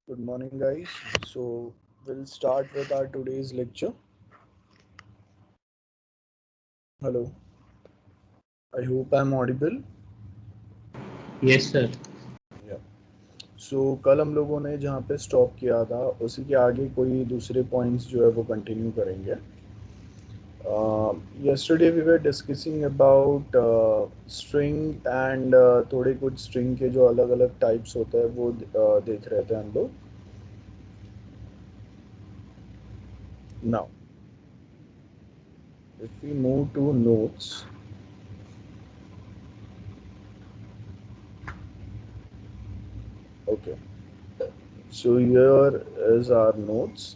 Good morning, guys. So, we'll start with our today's lecture. Hello. I hope I'm audible. Yes, sir. Yeah. So, कल हम लोगों ने जहाँ पे stop किया था उसी के आगे कोई दूसरे पॉइंट्स जो है वो कंटिन्यू करेंगे. Yesterday we were discussing about string and थोड़े कुछ string के जो अलग अलग types होते हैं वो देख रहे थे हम लोग. Now, if we move to notes. Okay. So here is our notes.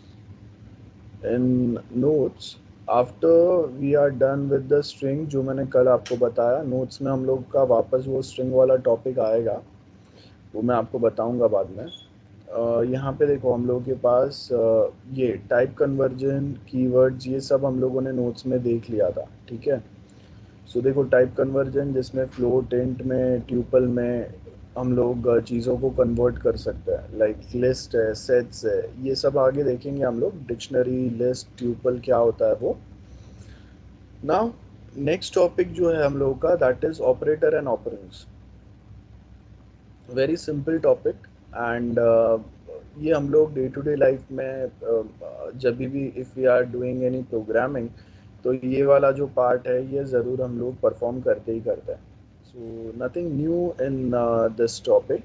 In notes, after we are done with the string जो मैंने कल आपको बताया, notes में हम लोग का वापस वो string वाला टॉपिक आएगा, वो मैं आपको बताऊंगा बाद में. यहाँ पे देखो हम लोगों के पास ये टाइप कन्वर्जन, कीवर्ड्स, ये सब हम लोगों ने नोट्स में देख लिया था. ठीक है. सो देखो टाइप कन्वर्जन जिसमें फ्लोट, इंट में, ट्यूपल में हम लोग चीज़ों को कन्वर्ट कर सकते हैं, लाइक लिस्ट है, सेट्स है, ये सब आगे देखेंगे हम लोग. डिक्शनरी, लिस्ट, ट्यूपल क्या होता है वो. नाउ नेक्स्ट टॉपिक जो है हम लोगों का, that is operator and operands. Very simple topic. And ये हम लोग डे टू डे लाइफ में जब भी if we are doing any programming, तो ये वाला जो पार्ट है ये ज़रूर हम लोग परफॉर्म करते ही करते हैं. So nothing new in this topic.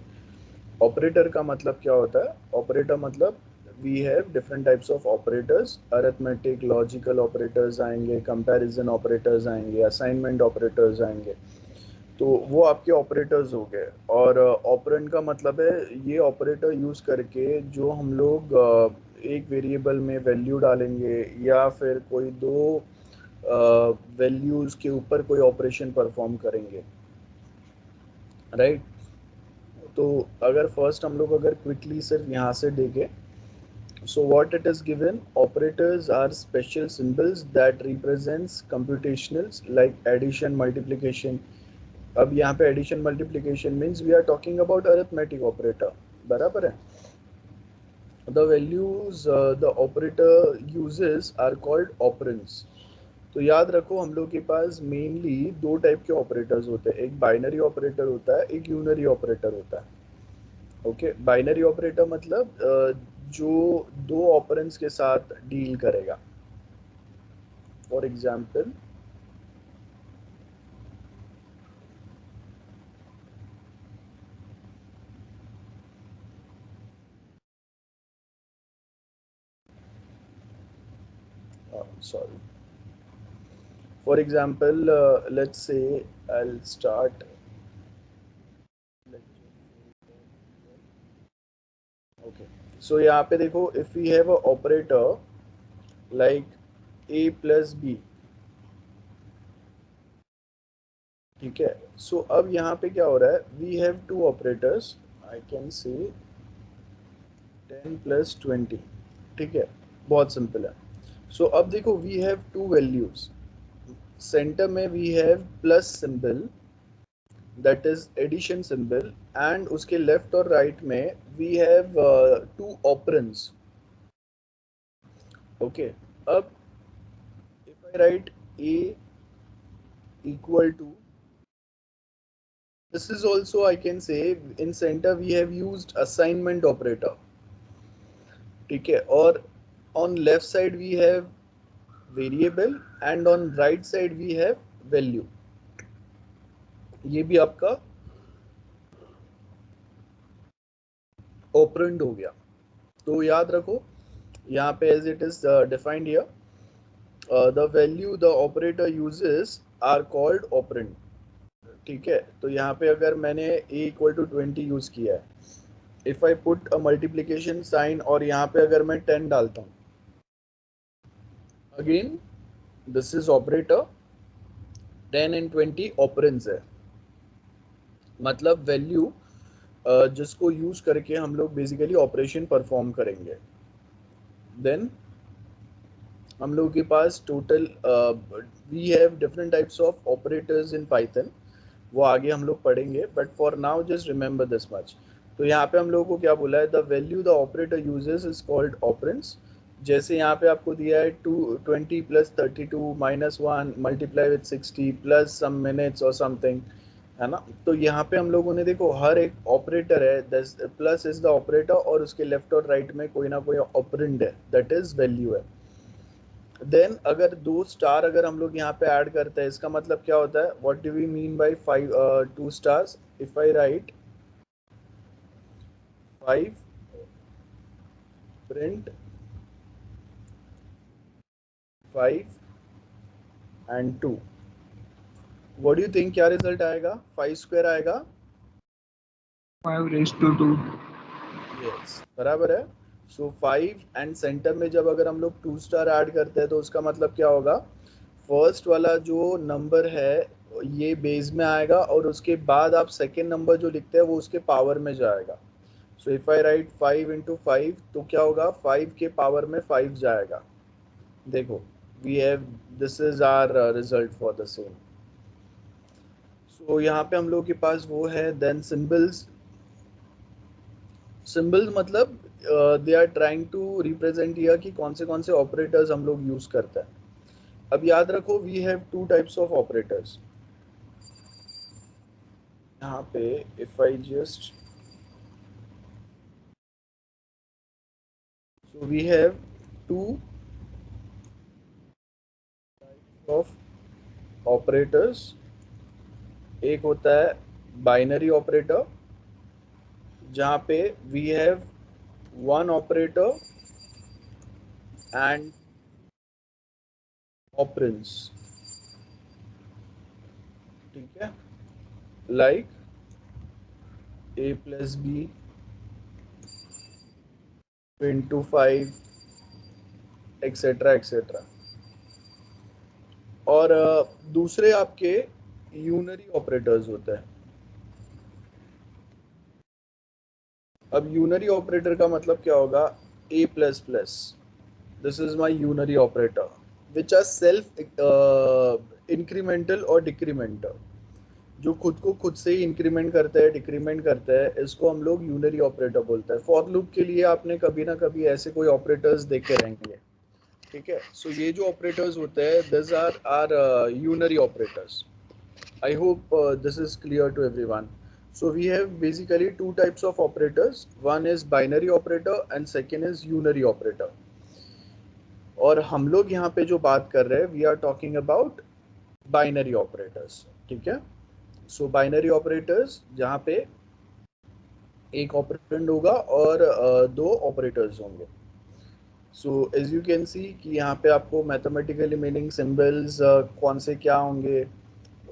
Operator का मतलब क्या होता है? ऑपरेटर मतलब we have different types of operators. Arithmetic, logical operators आएंगे, कंपैरिजन ऑपरेटर्स आएंगे, असाइनमेंट ऑपरेटर्स आएंगे. तो वो आपके ऑपरेटर्स हो गए. और ऑपरेंड का मतलब है ये ऑपरेटर यूज़ करके जो हम लोग एक वेरिएबल में वैल्यू डालेंगे या फिर कोई दो वैल्यूज़ के ऊपर कोई ऑपरेशन परफॉर्म करेंगे, राइट. तो अगर फर्स्ट हम लोग अगर क्विकली सिर्फ यहाँ से देखें, so what it is given, operators are special symbols that represents computationals like addition, multiplication. अब यहाँ पे addition multiplication means we are talking about arithmetic operator, बराबर है. The values the operator uses are called operands. तो याद रखो हम लोग के पास मेनली दो टाइप के ऑपरेटर्स होते हैं. एक बाइनरी ऑपरेटर होता है, एक यूनरी ऑपरेटर होता है. ओके. बाइनरी ऑपरेटर मतलब जो दो ऑपरेंड्स के साथ डील करेगा. For example, sorry, for example, let's say I'll start. Okay. So यहाँ पे देखो, if we have a operator like A plus B. ठीक है. सो अब यहाँ पे क्या हो रहा है, we have two operators. I can say 10 + 20. ठीक है. बहुत सिंपल है. सो अब देखो we have two values. Centre में we have plus symbol, that is addition symbol. And उसके लेफ्ट और राइट में we have two operands. Okay. अब if I write a equal to, this is also I can say in center we have used assignment operator. ठीक है. और on left side we have variable and on right side we have value. ये भी आपका operand हो गया. तो याद रखो यहाँ पे as it is defined here, the value the operator uses are called operand. ठीक है. तो यहाँ पे अगर मैंने a = 20 यूज किया है, if I put a multiplication sign और यहाँ पे अगर मैं 10 डालता हूँ, again this is operator. 10 and 20 operands है. मतलब वैल्यू जिसको यूज करके हम लोग बेसिकली ऑपरेशन परफॉर्म करेंगे. देन हम लोग के पास total we have different types of operators in Python. वो आगे हम लोग पढ़ेंगे, but for now just remember this much. तो यहाँ पे हम लोगों को क्या बोला है, the value the operator uses is called operands. जैसे यहाँ पे आपको दिया है 20 + 32 -1 multiply with 60 plus some minutes और समथिंग, है ना। तो यहाँ पे हम लोगों ने देखो हर एक ऑपरेटर है, प्लस इज द ऑपरेटर और उसके लेफ्ट और राइट में कोई ना कोई ऑपरेंड है, दैट इज वैल्यू है। देन अगर 2 स्टार अगर हम लोग यहाँ पे ऐड करते हैं, इसका मतलब क्या होता है, what do we mean by 2 stars. If I write 5 print 5 and 2, what do you think क्या रिजल्ट आएगा, 5 स्क्वायर आएगा। 5 raised to 2। यस बराबर है। सो 5 एंड सेंटर में जब अगर हम लोग 2 स्टार ऐड करते हैं तो उसका मतलब क्या होगा, फर्स्ट वाला जो नंबर है ये बेस में आएगा और उसके बाद आप सेकेंड नंबर जो लिखते हैं वो उसके पावर में जाएगा। सो इफ आई राइट 5 × 5 तो क्या होगा, 5 के पावर में 5 जाएगा। देखो we have, this is our result for the same. So यहाँ पे हम लोग के पास वो है। देन सिंबल्स, सिंबल्स मतलब they are trying to represent here कि कौन से ऑपरेटर्स हम लोग यूज करते हैं। अब याद रखो we have 2 types of operators. यहाँ पे if I just, so we have 2 of operators. एक होता है बाइनरी ऑपरेटर जहाँ पे we have 1 operator and operands, ठीक है, like a + b × 5 etcetera etcetera. और दूसरे आपके यूनरी ऑपरेटर्स होते हैं। अब यूनरी ऑपरेटर का मतलब क्या होगा, a ++, this is my unary operator which are self incremental और डिक्रीमेंटल, जो खुद को खुद से ही इंक्रीमेंट करता है डिक्रीमेंट करता है, इसको हम लोग यूनरी ऑपरेटर बोलते हैं। फॉर लूप के लिए आपने कभी ना कभी ऐसे कोई ऑपरेटर्स देखे रहेंगे, ठीक है। सो ये जो ऑपरेटर्स होते हैं this are unary operators. I hope this is clear to everyone. So we have basically 2 types of operators. One is binary operator and second is unary operator. और हम लोग यहाँ पे जो बात कर रहे हैं we are talking about binary operators, ठीक है। So binary operators जहाँ पे एक ऑपरेंड होगा और 2 ऑपरेटर्स होंगे। So as you can see कि यहाँ पे आपको मैथमेटिकली मीनिंग सिंबल्स कौन से क्या होंगे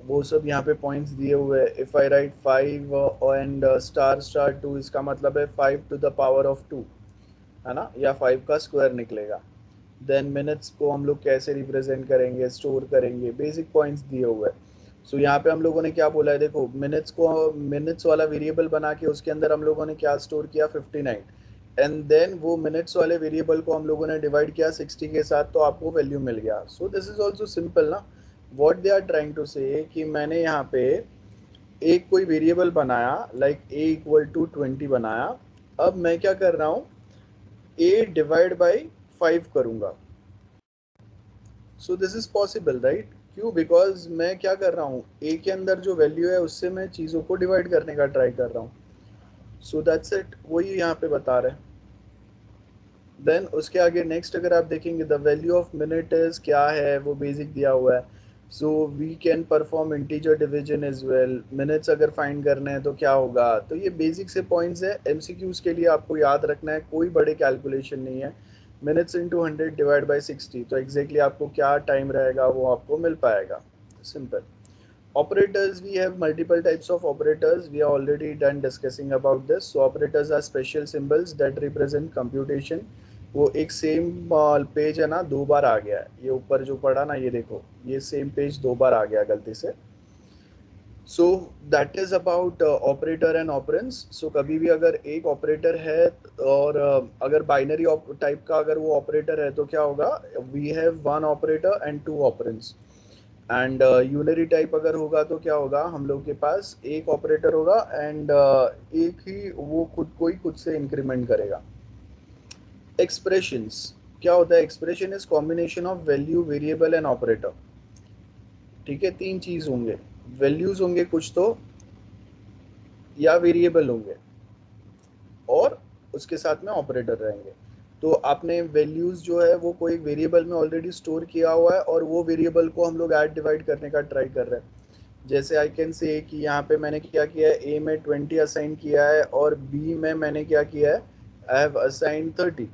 वो सब यहाँ पे पॉइंट्स दिए हुए हैं। इफ आई राइट 5 एंड **2, इसका मतलब है 5 to the power of 2, है ना, या 5 का स्क्वायर निकलेगा। देन मिनट्स को हम लोग कैसे रिप्रेजेंट करेंगे, स्टोर करेंगे, बेसिक पॉइंट्स दिए हुए हैं। सो यहाँ पे हम लोगों ने क्या बोला है, देखो मिनट्स को, मिनट्स वाला वेरिएबल बना के उसके अंदर हम लोगों ने क्या स्टोर किया, 59, एंड देन वो मिनट्स वाले वेरिएबल को हम लोगों ने डिवाइड किया 60 के साथ, तो आपको वैल्यू मिल गया। So this is also simple ना। What they are trying to say कि मैंने यहाँ पे एक कोई वेरिएबल बनाया लाइक a = 20 बनाया। अब मैं क्या कर रहा हूँ, a डिवाइड बाई 5 करूँगा। सो दिस इज पॉसिबल राइट, क्यों, बिकॉज मैं क्या कर रहा हूँ, a के अंदर जो वैल्यू है उससे मैं चीज़ों को डिवाइड करने का ट्राई कर रहा हूँ। सो दैट्स इट, वही यहाँ पे बता रहे हैं। देन उसके आगे नेक्स्ट अगर आप देखेंगे the value of minute is क्या है, वो बेसिक दिया हुआ है। So we can perform integer division as well. Minutes अगर फाइंड करने हैं तो क्या होगा, तो ये बेसिक से पॉइंट्स है, एमसीक्यूज के लिए आपको याद रखना है, कोई बड़े कैलकुलेशन नहीं है। मिनट्स इंटू 100 डिवाइड बाई 60, तो एग्जैक्टली आपको क्या टाइम रहेगा वो आपको मिल पाएगा, simple. Operators, we have multiple types of operators. We are already done discussing about this. So operators are special symbols that represent computation. वो एक सेम पेज है ना, 2 बार आ गया है, ये ऊपर जो पढ़ा ना, ये देखो ये सेम पेज 2 बार आ गया गलती से। So that is about operator and operands. So कभी भी अगर एक ऑपरेटर है और अगर बाइनरी टाइप का अगर वो ऑपरेटर है तो क्या होगा, we have 1 operator and 2 operands. And unary type अगर होगा तो क्या होगा, हम लोग के पास एक ऑपरेटर होगा एंड एक ही वो खुद से इंक्रीमेंट करेगा। एक्सप्रेशंस क्या होता है, expression is combination of value, variable and operator. ठीक है, तीन चीज होंगे, वैल्यूज होंगे कुछ तो, या वेरिएबल होंगे, और उसके साथ में ऑपरेटर रहेंगे। तो आपने वैल्यूज जो है वो कोई वेरिएबल में ऑलरेडी स्टोर किया हुआ है और वो वेरिएबल को हम लोग ऐड डिवाइड करने का ट्राई कर रहे हैं। जैसे आई कैन से कि यहाँ पे मैंने क्या किया है, ए में 20 असाइन किया है और बी में मैंने क्या किया है, आई हैव असाइन 30।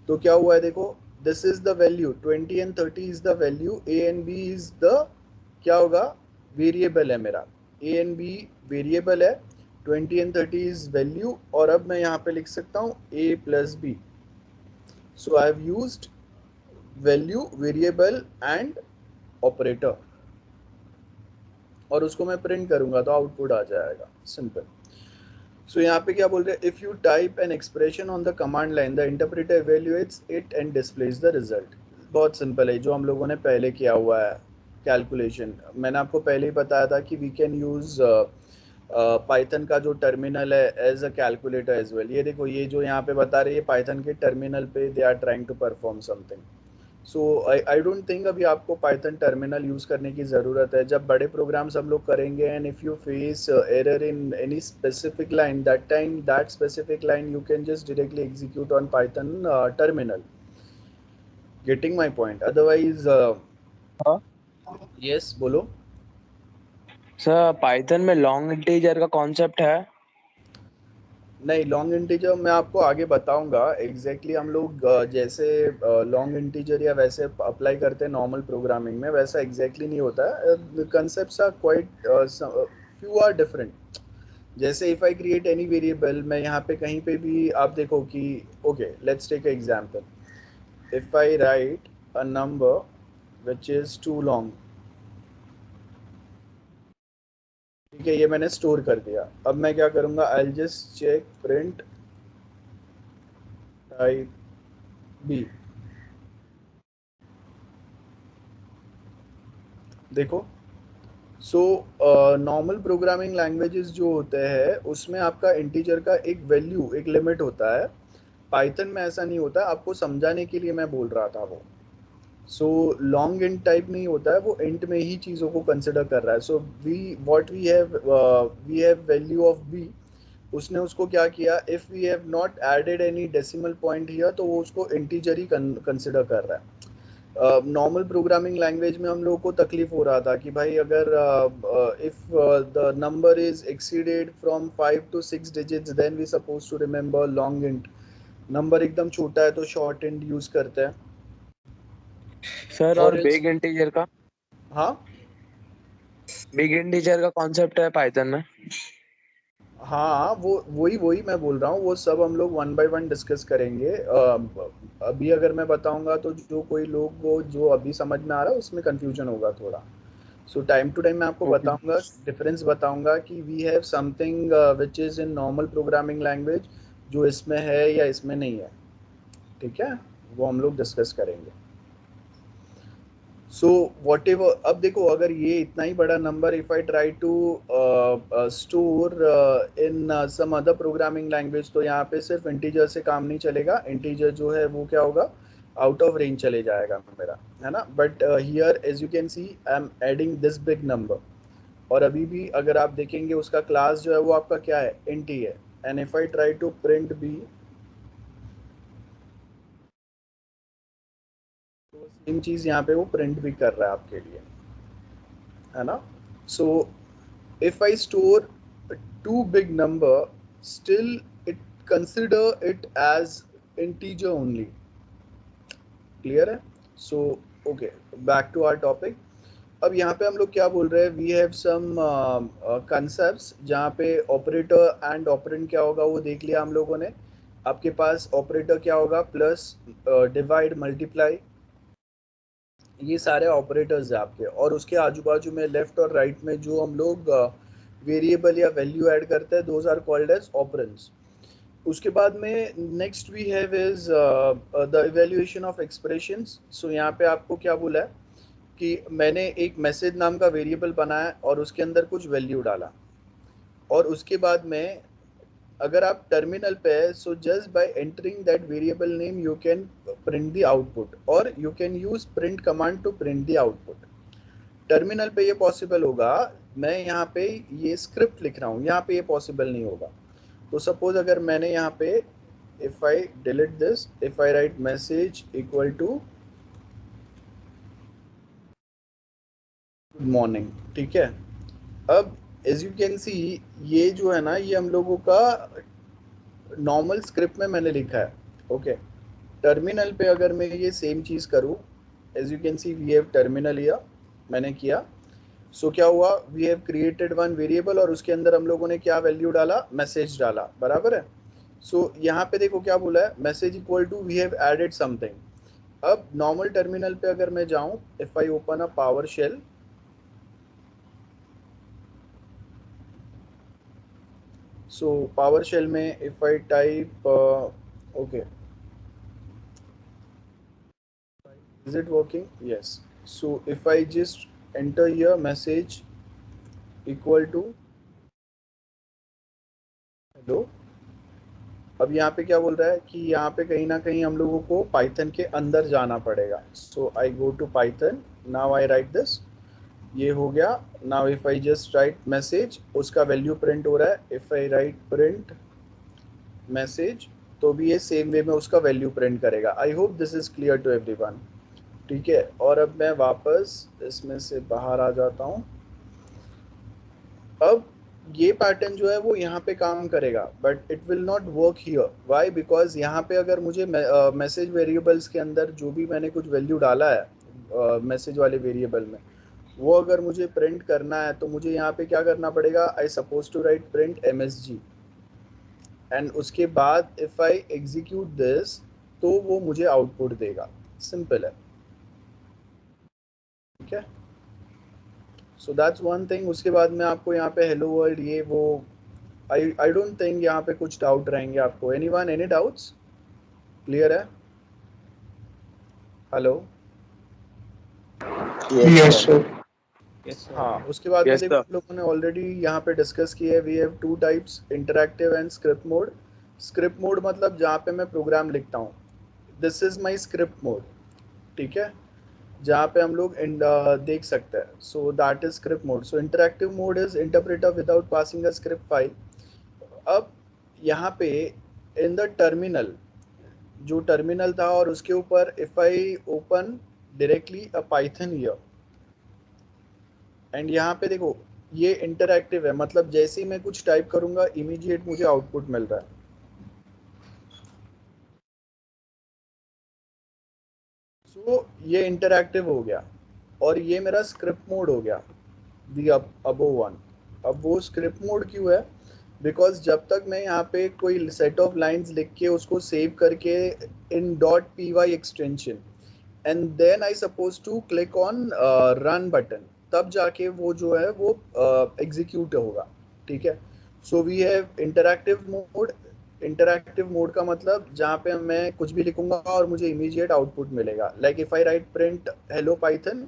तो क्या हुआ है देखो, this is the value 20 and 30 is the value, A and B is the क्या होगा, वेरिएबल है मेरा, ए एंड बी वेरिएबल है, 20 एंड 30 इज वैल्यू। और अब मैं यहाँ पे लिख सकता हूँ A plus B. So I have used value, variable and operator, और उसको मैं प्रिंट करूंगा तो आउटपुट आ जाएगा, सिंपल। सो यहाँ पे क्या बोल रहे हैं, if you type an expression on the command line the interpreter evaluates it and displays the result. बहुत सिंपल है, जो हम लोगों ने पहले किया हुआ है कैलकुलेशन। मैंने आपको पहले ही बताया था कि वी कैन यूज पाइथन का जो टर्मिनल है as a calculator as well. ये देखो, ये जो यहाँ पे बता रही है पाइथन के टर्मिनल पे they are trying to perform something. So I don't think अभी आपको पाइथन टर्मिनल यूज़ करने की ज़रूरत है। जब बड़े प्रोग्राम्स हम लोग करेंगे and if you face error in any specific line, that time that specific line you can just directly execute on Python terminal. Getting my point? Otherwise हाँ यस बोलो। सर, पाइथन में लॉन्ग इंटीजर का concept है? नहीं, long integer मैं आपको आगे बताऊंगा एग्जैक्टली। हम लोग जैसे लॉन्ग इंटीजर या वैसे अप्लाई करते हैं नॉर्मल प्रोग्रामिंग में, वैसा एग्जैक्टली नहीं होता है। Concepts are quite few are different. जैसे if I create any variable, मैं यहाँ पे कहीं पे भी आप देखो कि okay, let's take example. If I write a number which is too long, ठीक है, ये मैंने स्टोर कर दिया। अब मैं क्या करूँगा, I will just check print type B. देखो, सो नॉर्मल प्रोग्रामिंग लैंग्वेजेस जो होते हैं उसमें आपका इंटीजर का एक वैल्यू, एक लिमिट होता है। पाइथन में ऐसा नहीं होता, आपको समझाने के लिए मैं बोल रहा था वो। सो लॉन्ग इंट टाइप नहीं होता है वो, इंट में ही चीज़ों को कंसिडर कर रहा है। So we have value of B, उसने उसको क्या किया, if we have not added any decimal point here, तो वो उसको इंटीजर ही कंसिडर कर रहा है। नॉर्मल प्रोग्रामिंग लैंग्वेज में हम लोगों को तकलीफ हो रहा था कि भाई अगर if the number is exceeded from 5 to 6 digits, then we suppose to remember long int. Number एकदम छोटा है तो शॉर्ट इंट यूज करते हैं। सर, और और बिग इंटीजर का? हाँ बिग इंटीजर का कॉन्सेप्ट है पाइथन में? हाँ, वो वही वही मैं बोल रहा हूँ, वो सब हम लोग वन बाय वन डिस्कस करेंगे। अभी अगर मैं बताऊंगा तो जो कोई लोग वो जो अभी समझ में आ रहा है उसमें कंफ्यूजन होगा थोड़ा। सो टाइम टू टाइम मैं आपको ओके। बताऊंगा, डिफरेंस बताऊंगा कि we have something which is in normal programming language जो इसमें है या इसमें नहीं है। ठीक है, वो हम लोग डिस्कस करेंगे। सो वॉट एवर, अब देखो, अगर ये इतना ही बड़ा number if I try to store in some other programming language, तो यहाँ पे सिर्फ इंटीजर से काम नहीं चलेगा। इंटीजर जो है वो क्या होगा, आउट ऑफ रेंज चले जाएगा मेरा, है ना। But here as you can see I am adding this big number, और अभी भी अगर आप देखेंगे उसका क्लास जो है वो आपका क्या है, इंट ही है। And if I try to print B, तो सेम चीज़ यहाँ पे वो प्रिंट भी कर रहा है आपके लिए, है ना। सो if I store a too big number, still it consider it as integer only. Clear है? So okay, back to our topic. अब यहाँ पे हम लोग क्या बोल रहे हैं, वी हैव सम कंसेप्ट्स जहाँ पे ऑपरेटर एंड ऑपरेंड क्या होगा वो देख लिया हम लोगों ने। आपके पास ऑपरेटर क्या होगा, प्लस, डिवाइड, मल्टीप्लाई, ये सारे ऑपरेटर्स हैं आपके। और उसके आजू बाजू में लेफ्ट और राइट में जो हम लोग वेरिएबल या वैल्यू ऐड करते हैं, those are called as operands. उसके बाद में next we have is the evaluation of expressions. So यहाँ पे आपको क्या बोला है कि मैंने एक मैसेज नाम का वेरिएबल बनाया और उसके अंदर कुछ वैल्यू डाला, और उसके बाद में अगर आप टर्मिनल पे है, so just by entering that variable name you can print the output, और you can use print command to print the output. Terminal पे ये पॉसिबल होगा, मैं यहाँ पे ये स्क्रिप्ट लिख रहा हूँ, यहाँ पे ये पॉसिबल नहीं होगा। तो सपोज अगर मैंने यहाँ पे if I delete this, if I write message equal to good morning, ठीक है। अब एज यू कैन सी ये जो है ना, ये हम लोगों का नॉर्मल स्क्रिप्ट में मैंने लिखा है, ओके। टर्मिनल पे अगर मैं ये सेम चीज़ करूँ, as you can see we have terminal here, मैंने किया। सो क्या हुआ, we have created one variable और उसके अंदर हम लोगों ने क्या वैल्यू डाला, मैसेज डाला, बराबर है। सो यहाँ पे देखो क्या बोला है, message equal to we have added something. अब नॉर्मल टर्मिनल पे अगर मैं जाऊँ, if I open a PowerShell, so PowerShell में if I type okay, is it working? Yes. So if I just enter here message equal to hello, अब यहाँ पे क्या बोल रहा है कि यहाँ पे कहीं ना कहीं हम लोगों को पाइथन के अंदर जाना पड़ेगा। So I go to Python, now I write this, ये हो गया। Now if I just write message, उसका वैल्यू प्रिंट हो रहा है। If I write print message, तो भी ये सेम वे में उसका वैल्यू प्रिंट करेगा। I hope this is clear to everyone, ठीक है। और अब मैं वापस इसमें से बाहर आ जाता हूँ। अब ये पैटर्न जो है वो यहाँ पे काम करेगा, but it will not work here. Why? Because यहाँ पे अगर मुझे मैसेज वेरिएबल्स के अंदर जो भी मैंने कुछ वैल्यू डाला है मैसेज वाले वेरिएबल में, वो अगर मुझे प्रिंट करना है तो मुझे यहाँ पे क्या करना पड़ेगा, I suppose to write print MSG, and उसके बाद इफ आई एग्जीक्यूट दिस, तो वो मुझे आउटपुट देगा। सिंपल है, ठीक है। So that's one thing. उसके बाद में आपको यहाँ पे हेलो वर्ल्ड ये वो, आई डोंट थिंक यहाँ पे कुछ डाउट रहेंगे आपको। Anyone, any doubts? क्लियर है? Hello? Yes, sir. Yes, sir. हाँ, उसके बाद में Yes, देखो sir. हम लोगों ने ऑलरेडी यहाँ पे डिस्कस किया है, we have two types, interactive and script mode. Script mode मतलब जहाँ पे मैं प्रोग्राम लिखता हूँ, this is my script mode, ठीक है, जहाँ पे हम लोग देख सकते हैं। So that is script mode. So interactive mode is interpreter without passing a script file. अब यहाँ पे इन द टर्मिनल, जो टर्मिनल था और उसके ऊपर if I open directly a Python here, and यहाँ पे देखो ये इंटरैक्टिव है, मतलब जैसे ही मैं कुछ टाइप करूंगा इमीडिएट मुझे आउटपुट मिल रहा है। सो ये इंटरैक्टिव हो गया, और ये मेरा स्क्रिप्ट मोड हो गया, दी अबो वन। अब वो स्क्रिप्ट मोड क्यों है? बिकॉज जब तक मैं यहाँ पे कोई सेट ऑफ लाइंस लिख के उसको सेव करके in .py extension, and then I suppose to click on run button, तब जाके वो जो है वो एग्जीक्यूट होगा, ठीक है। So we have interactive mode. Interactive mode का मतलब जहाँ पे मैं कुछ भी लिखूंगा और मुझे इमीडिएट आउटपुट मिलेगा। Like if I write print hello Python,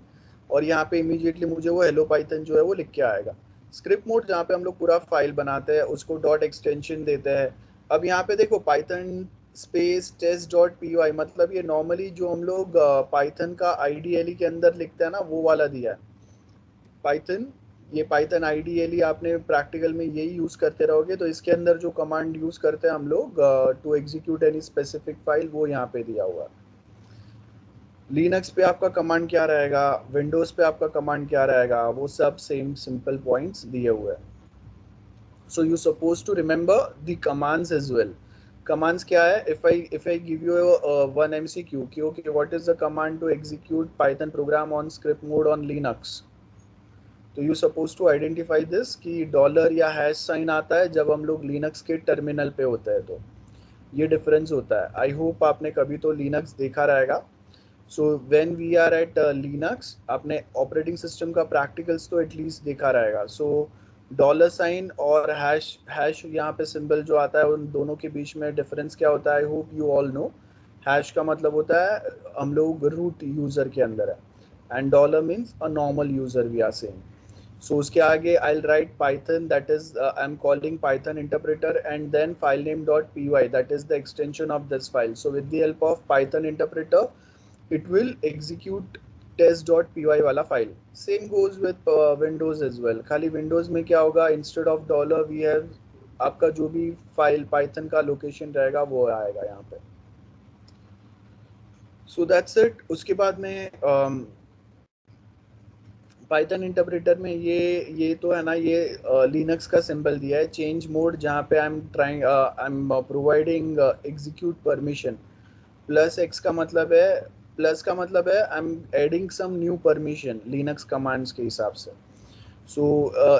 और यहाँ पे इमीडिएटली मुझे वो हेलो पाइथन जो है वो लिख के आएगा। स्क्रिप्ट मोड जहाँ पे हम लोग पूरा फाइल बनाते हैं, उसको डॉट एक्सटेंशन देते हैं। अब यहाँ पे देखो Python space test dot py, मतलब ये नॉर्मली जो हम लोग पाइथन का IDLE के अंदर लिखते हैं ना, वो वाला दिया है पाइथन। ये पाइथन IDLE आपने प्रैक्टिकल में यही यूज़ करते रहोगे, तो इसके अंदर जो कमांड यूज़ करते हैं हम लोग to execute any specific file, वो यहाँ पे दिया हुआ है। लिनक्स पे आपका कमांड क्या रहेगा, विंडोज़ पे आपका कमांड क्या रहेगा, वो सब सेम सिंपल पॉइंट्स दिए हुए हैं। So you supposed to remember the commands as well. Commands क्या है? If I give you one MCQ कि okay, what is the command to execute Python program on script mode on Linux? तो you supposed to identify this कि dollar या hash sign आता है जब हम लोग लिनक्स के टर्मिनल पे होते हैं, तो ये डिफरेंस होता है। आई होप आपने कभी तो लिनक्स देखा रहेगा। So when we are at Linux, आपने ऑपरेटिंग सिस्टम का प्रैक्टिकल्स तो एटलीस्ट देखा रहेगा। सो डॉलर साइन और हैश हैश यहाँ पे सिंबल जो आता है, उन दोनों के बीच में डिफरेंस क्या होता है, आई hope you all know. Hash का मतलब होता है हम लोग रूट यूज़र के अंदर है, and dollar means a normal user we are saying. So उसके आगे I'll write Python, that is I'm calling Python interpreter, and then file name .py, that is the extension of this file. So with the help of Python interpreter it will execute test.py वाला file. Same goes with Windows as well. खाली Windows में क्या होगा, instead of dollar we have आपका जो भी file Python का location रहेगा वो आएगा यहाँ पे. So that's it. उसके बाद में पाइथन इंटरप्रेटर में ये तो है ना, ये लिनक्स का सिंबल दिया है, चेंज मोड, जहाँ पे I am providing execute permission. Plus X का मतलब है, प्लस का मतलब है I am adding some new permission Linux commands के हिसाब से. So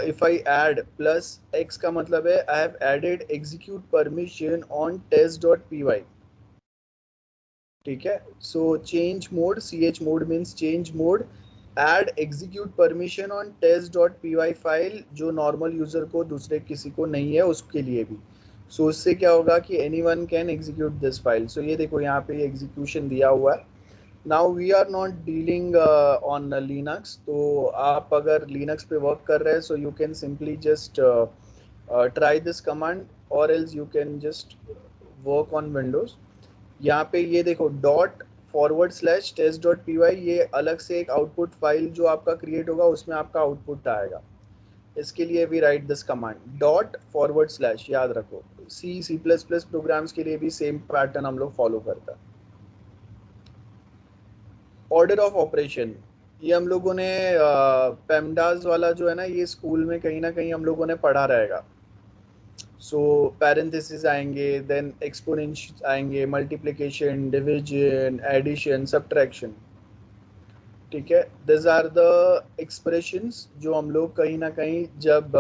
if I add plus X का मतलब है I have added execute permission on test.py. ठीक है. So change mode, ch mode means change mode, add execute permission on test.py file, जो normal user को, दूसरे किसी को नहीं है उसके लिए भी. सो इससे क्या होगा कि anyone can execute this file. सो ये देखो यहाँ पे एग्जीक्यूशन दिया हुआ है. Now we are not dealing on Linux, तो आप अगर लिनक्स पे वर्क कर रहे हैं so you can simply just try this command, और else you can just work on Windows. यहाँ पे ये देखो ./test.py, ये अलग से एक आउटपुट फाइल जो आपका क्रिएट होगा उसमें आपका आउटपुट आएगा. इसके लिए वी राइट दिस कमांड ./, याद रखो. C++ प्रोग्राम्स के लिए भी सेम पैटर्न हम लोग फॉलो करता है. ऑर्डर ऑफ ऑपरेशन, ये हम लोगों ने पेमडास वाला जो है ना, ये स्कूल में कहीं ना कहीं हम लोगों ने पढ़ा रहेगा. सो पैरेंथेसिस आएंगे, देन एक्सपोनेंशियल आएंगे, मल्टीप्लिकेशन, डिवीजन, एडिशन, सब्ट्रैक्शन. ठीक है. दिस आर द एक्सप्रेशंस जो हम लोग कहीं ना कहीं जब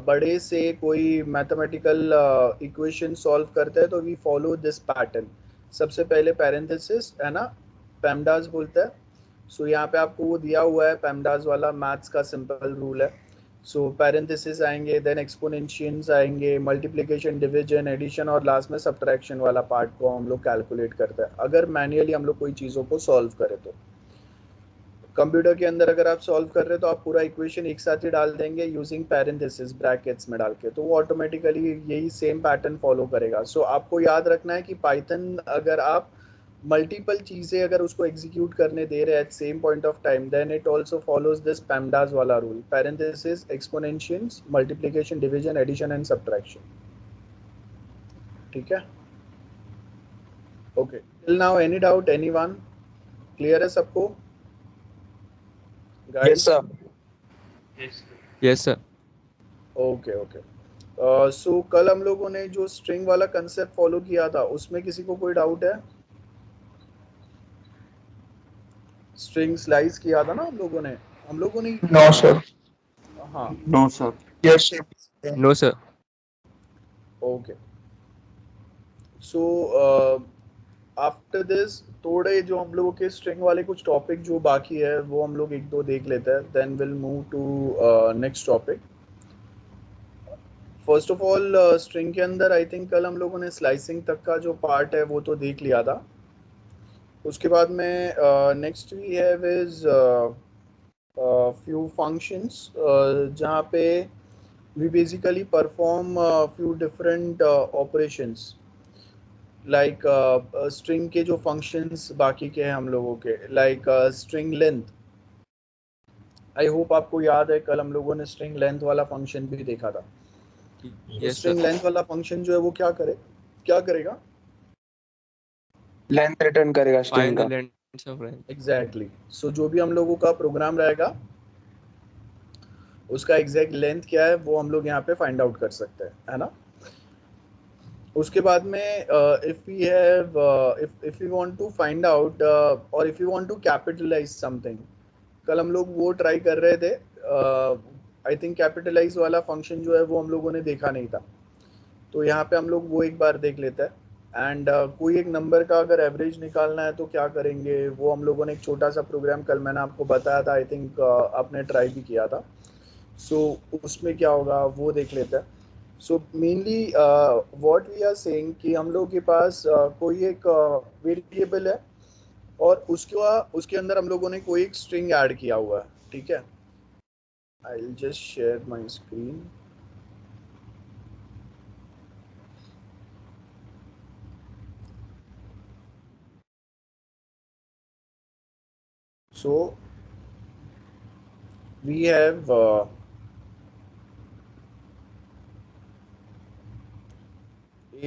बड़े से कोई मैथमेटिकल इक्वेशन सॉल्व करते हैं तो वी फॉलो दिस पैटर्न. सबसे पहले पैरेंथेसिस है ना, पेमडास बोलता है. सो यहाँ पे आपको वो दिया हुआ है पेमडास वाला, मैथ्स का सिंपल रूल है. सो पैरेंथेसिस आएंगे, देन एक्सपोनेंशियल्स आएंगे, मल्टीप्लिकेशन, डिवीजन, एडिशन, और लास्ट में सब्ट्रैक्शन वाला पार्ट को हम लोग कैलकुलेट करते हैं अगर मैन्युअली हम लोग कोई चीज़ों को सॉल्व करें. तो कंप्यूटर के अंदर अगर आप सॉल्व कर रहे हो तो आप पूरा इक्वेशन एक साथ ही डाल देंगे यूजिंग पैरेंथेसिस ब्रैकेट्स में डाल के, तो वो ऑटोमेटिकली यही सेम पैटर्न फॉलो करेगा. सो आपको याद रखना है कि पाइथन अगर आप मल्टीपल चीज़ें अगर उसको एग्जीक्यूट करने दे रहे हैं at same point of time, then it also follows this PEMDAS वाला rule, parenthesis, exponentials, multiplication, division, addition and subtraction. ठीक है. Okay, till now any doubt, anyone? Clear है सबको? Yes sir. Yes sir. Okay okay. So कल हम लोगों ने जो स्ट्रिंग वाला कंसेप्ट फॉलो किया था उसमें किसी को कोई डाउट है? स्ट्रिंग स्लाइस किया था ना हम लोगों ने No, sir. हाँ. No, sir. Yes, sir. No sir. Okay. So after this थोड़े जो हम लोगों के स्ट्रिंग वाले कुछ टॉपिक जो बाकी है वो हम लोग एक दो देख लेते हैं, then will move to next topic. First of all string के अंदर आई थिंक कल हम लोगों ने स्लाइसिंग तक का जो पार्ट है वो तो देख लिया था. उसके बाद में next we have is few functions जहाँ पे we basically perform few different operations like string के जो functions बाकी के हैं हम लोगों के, like string length. I hope आपको याद है कल हम लोगों ने string length वाला function भी देखा था. Yes string sir. length वाला function जो है वो क्या करेगा? लेंथ रिटर्न करेगा स्ट्रिंग Find का. the length of range. Exactly. So जो भी हम लोगों का प्रोग्राम रहेगा उसका एग्जैक्ट लेंथ क्या है वो हम लोग यहाँ पे फाइंड आउट कर सकते हैं, है ना. उसके बाद में if we have if you want to find out और if you want to capitalize something, कल हम लोग वो ट्राई कर रहे थे. आई थिंक कैपिटलाइज वाला फंक्शन जो है वो हम लोगों ने देखा नहीं था, तो यहाँ पे हम लोग वो एक बार देख लेते हैं. एंड कोई एक नंबर का अगर एवरेज निकालना है तो क्या करेंगे, वो हम लोगों ने एक छोटा सा प्रोग्राम कल मैंने आपको बताया था, आई थिंक आपने ट्राई भी किया था. सो उसमें क्या होगा वो देख लेते हैं. So mainly what we are saying कि हम लोग के पास कोई एक वेरिएबल है और उसके अंदर हम लोगों ने कोई एक स्ट्रिंग ऐड किया हुआ है, ठीक है। I will just share my screen. So we have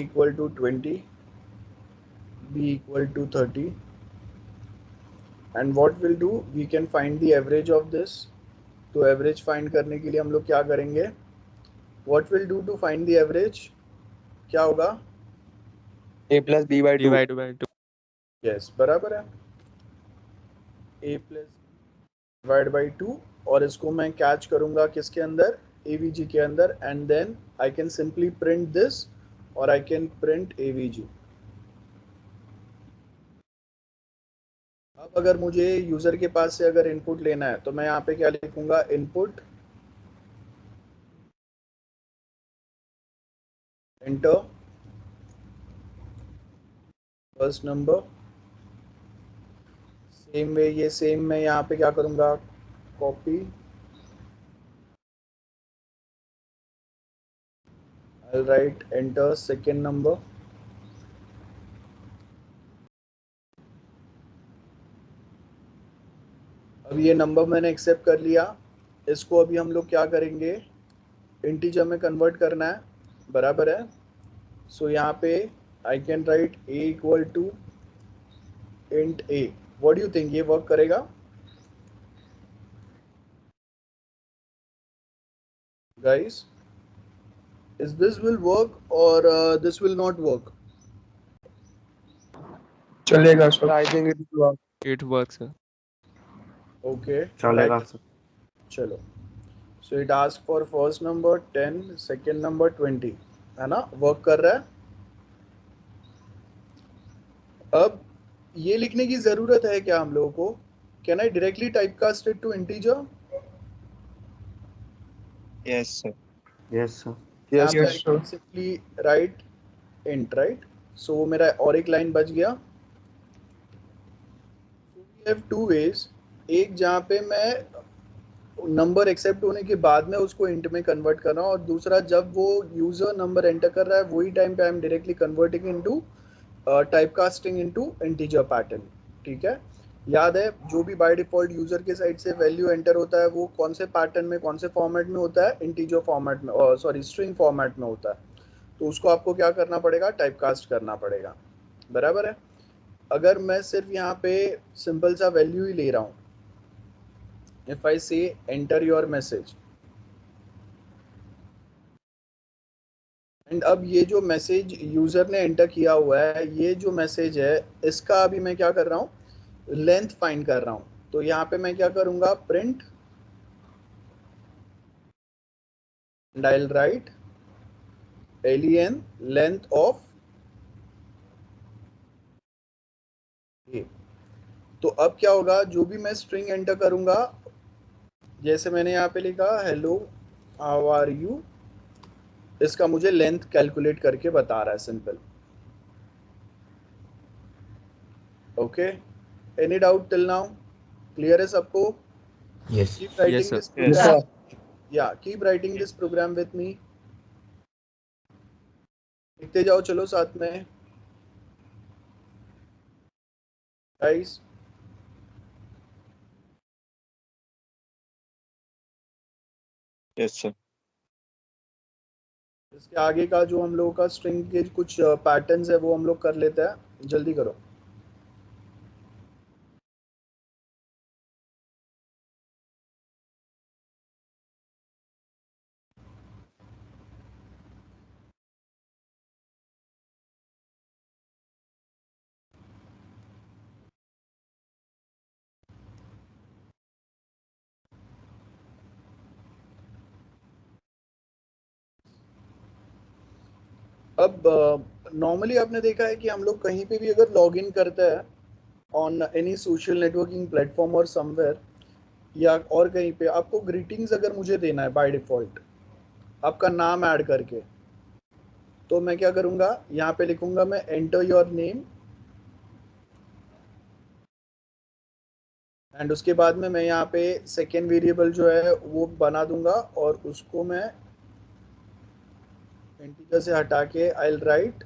equal to 20, b equal to 30, and what we'll do, we can find the average of this. तो एवरेज फाइंड करने के लिए हम लोग क्या करेंगे, what we'll do to find the average, क्या होगा, a plus b by 2. Divided by 2. yes बराबर है, a प्लस डिवाइड बाई 2, और इसको मैं कैच करूंगा किसके अंदर, avg के अंदर, and then I can simply print this, और आई कैन प्रिंट avg। अब अगर मुझे यूजर के पास से अगर इनपुट लेना है तो मैं यहाँ पे क्या लिखूंगा, input enter first number, same way ये सेम मैं यहाँ पे क्या करूंगा, copy, I will right enter second number, अब ये नंबर मैंने एक्सेप्ट कर लिया, इसको अभी हम लोग क्या करेंगे, इंटीजर में कन्वर्ट करना है, बराबर है। सो यहाँ पे I can write a equal to int a। What do you think, ये वर्क करेगा guys? Is this will work और दिस विल नॉट वर्क? चलेगा sir. I think it will work. It works, sir. Okay चलेगा sir. चलो, so it ask for first number 10, second number 20, है ना, work कर रहा है। अब ये लिखने की जरूरत है क्या हम लोगों को, can I directly type cast it to integer? Yes, sir. Yes sir. Yes, Yes, sir. Simply write int, right. So वो मेरा और एक लाइन बच गया। वी हैव टू वेज, एक जहाँ पे मैं नंबर एक्सेप्ट होने के बाद में उसको इंट में कन्वर्ट कर रहा हूँ, और दूसरा जब वो यूजर नंबर एंटर कर रहा है वही टाइम पे I am directly converting into typecasting into integer pattern, ठीक है। याद है जो भी बाय डिफॉल्ट यूजर के साइड से वैल्यू एंटर होता है वो कौन से पैटर्न में, कौन से फॉर्मेट में होता है, इंटीजर फॉर्मेट में, सॉरी स्ट्रिंग फॉर्मेट में होता है। तो उसको आपको क्या करना पड़ेगा, टाइपकास्ट करना पड़ेगा, बराबर है। अगर मैं सिर्फ यहाँ पे सिंपल सा वैल्यू ही ले रहा हूँ, इफ आई से एंटर योर मैसेज, एंड अब ये जो मैसेज यूजर ने एंटर किया हुआ है, ये जो मैसेज है इसका अभी मैं क्या कर रहा हूँ, लेंथ फाइंड कर रहा हूँ। तो यहाँ पे मैं क्या करूंगा, print, and I will write len length of A. तो अब क्या होगा, जो भी मैं स्ट्रिंग एंटर करूंगा, जैसे मैंने यहाँ पे लिखा हेलो हाउ आर यू, इसका मुझे लेंथ कैलकुलेट करके बता रहा है, simple. Okay, any doubt till now, clear है सबको? Yes. Keep writing Yes, sir. This Yes, program, sir. या keep writing this program with me, लिखते जाओ चलो साथ में गाइस। Yes, sir. इसके आगे का जो हम लोगों का स्ट्रिंग के कुछ पैटर्न्स है वो हम लोग कर लेते हैं, जल्दी करो। अब नॉर्मली आपने देखा है कि हम लोग कहीं पे भी अगर लॉग इन करते हैं on any social networking platform और समवेयर, या और कहीं पे आपको ग्रीटिंग्स अगर मुझे देना है बाय डिफॉल्ट आपका नाम ऐड करके, तो मैं क्या करूंगा, यहाँ पे लिखूंगा मैं एंटर योर नेम, एंड उसके बाद में मैं यहाँ पे सेकेंड वेरिएबल जो है वो बना दूंगा और उसको मैं इंटीजर से हटा के I will write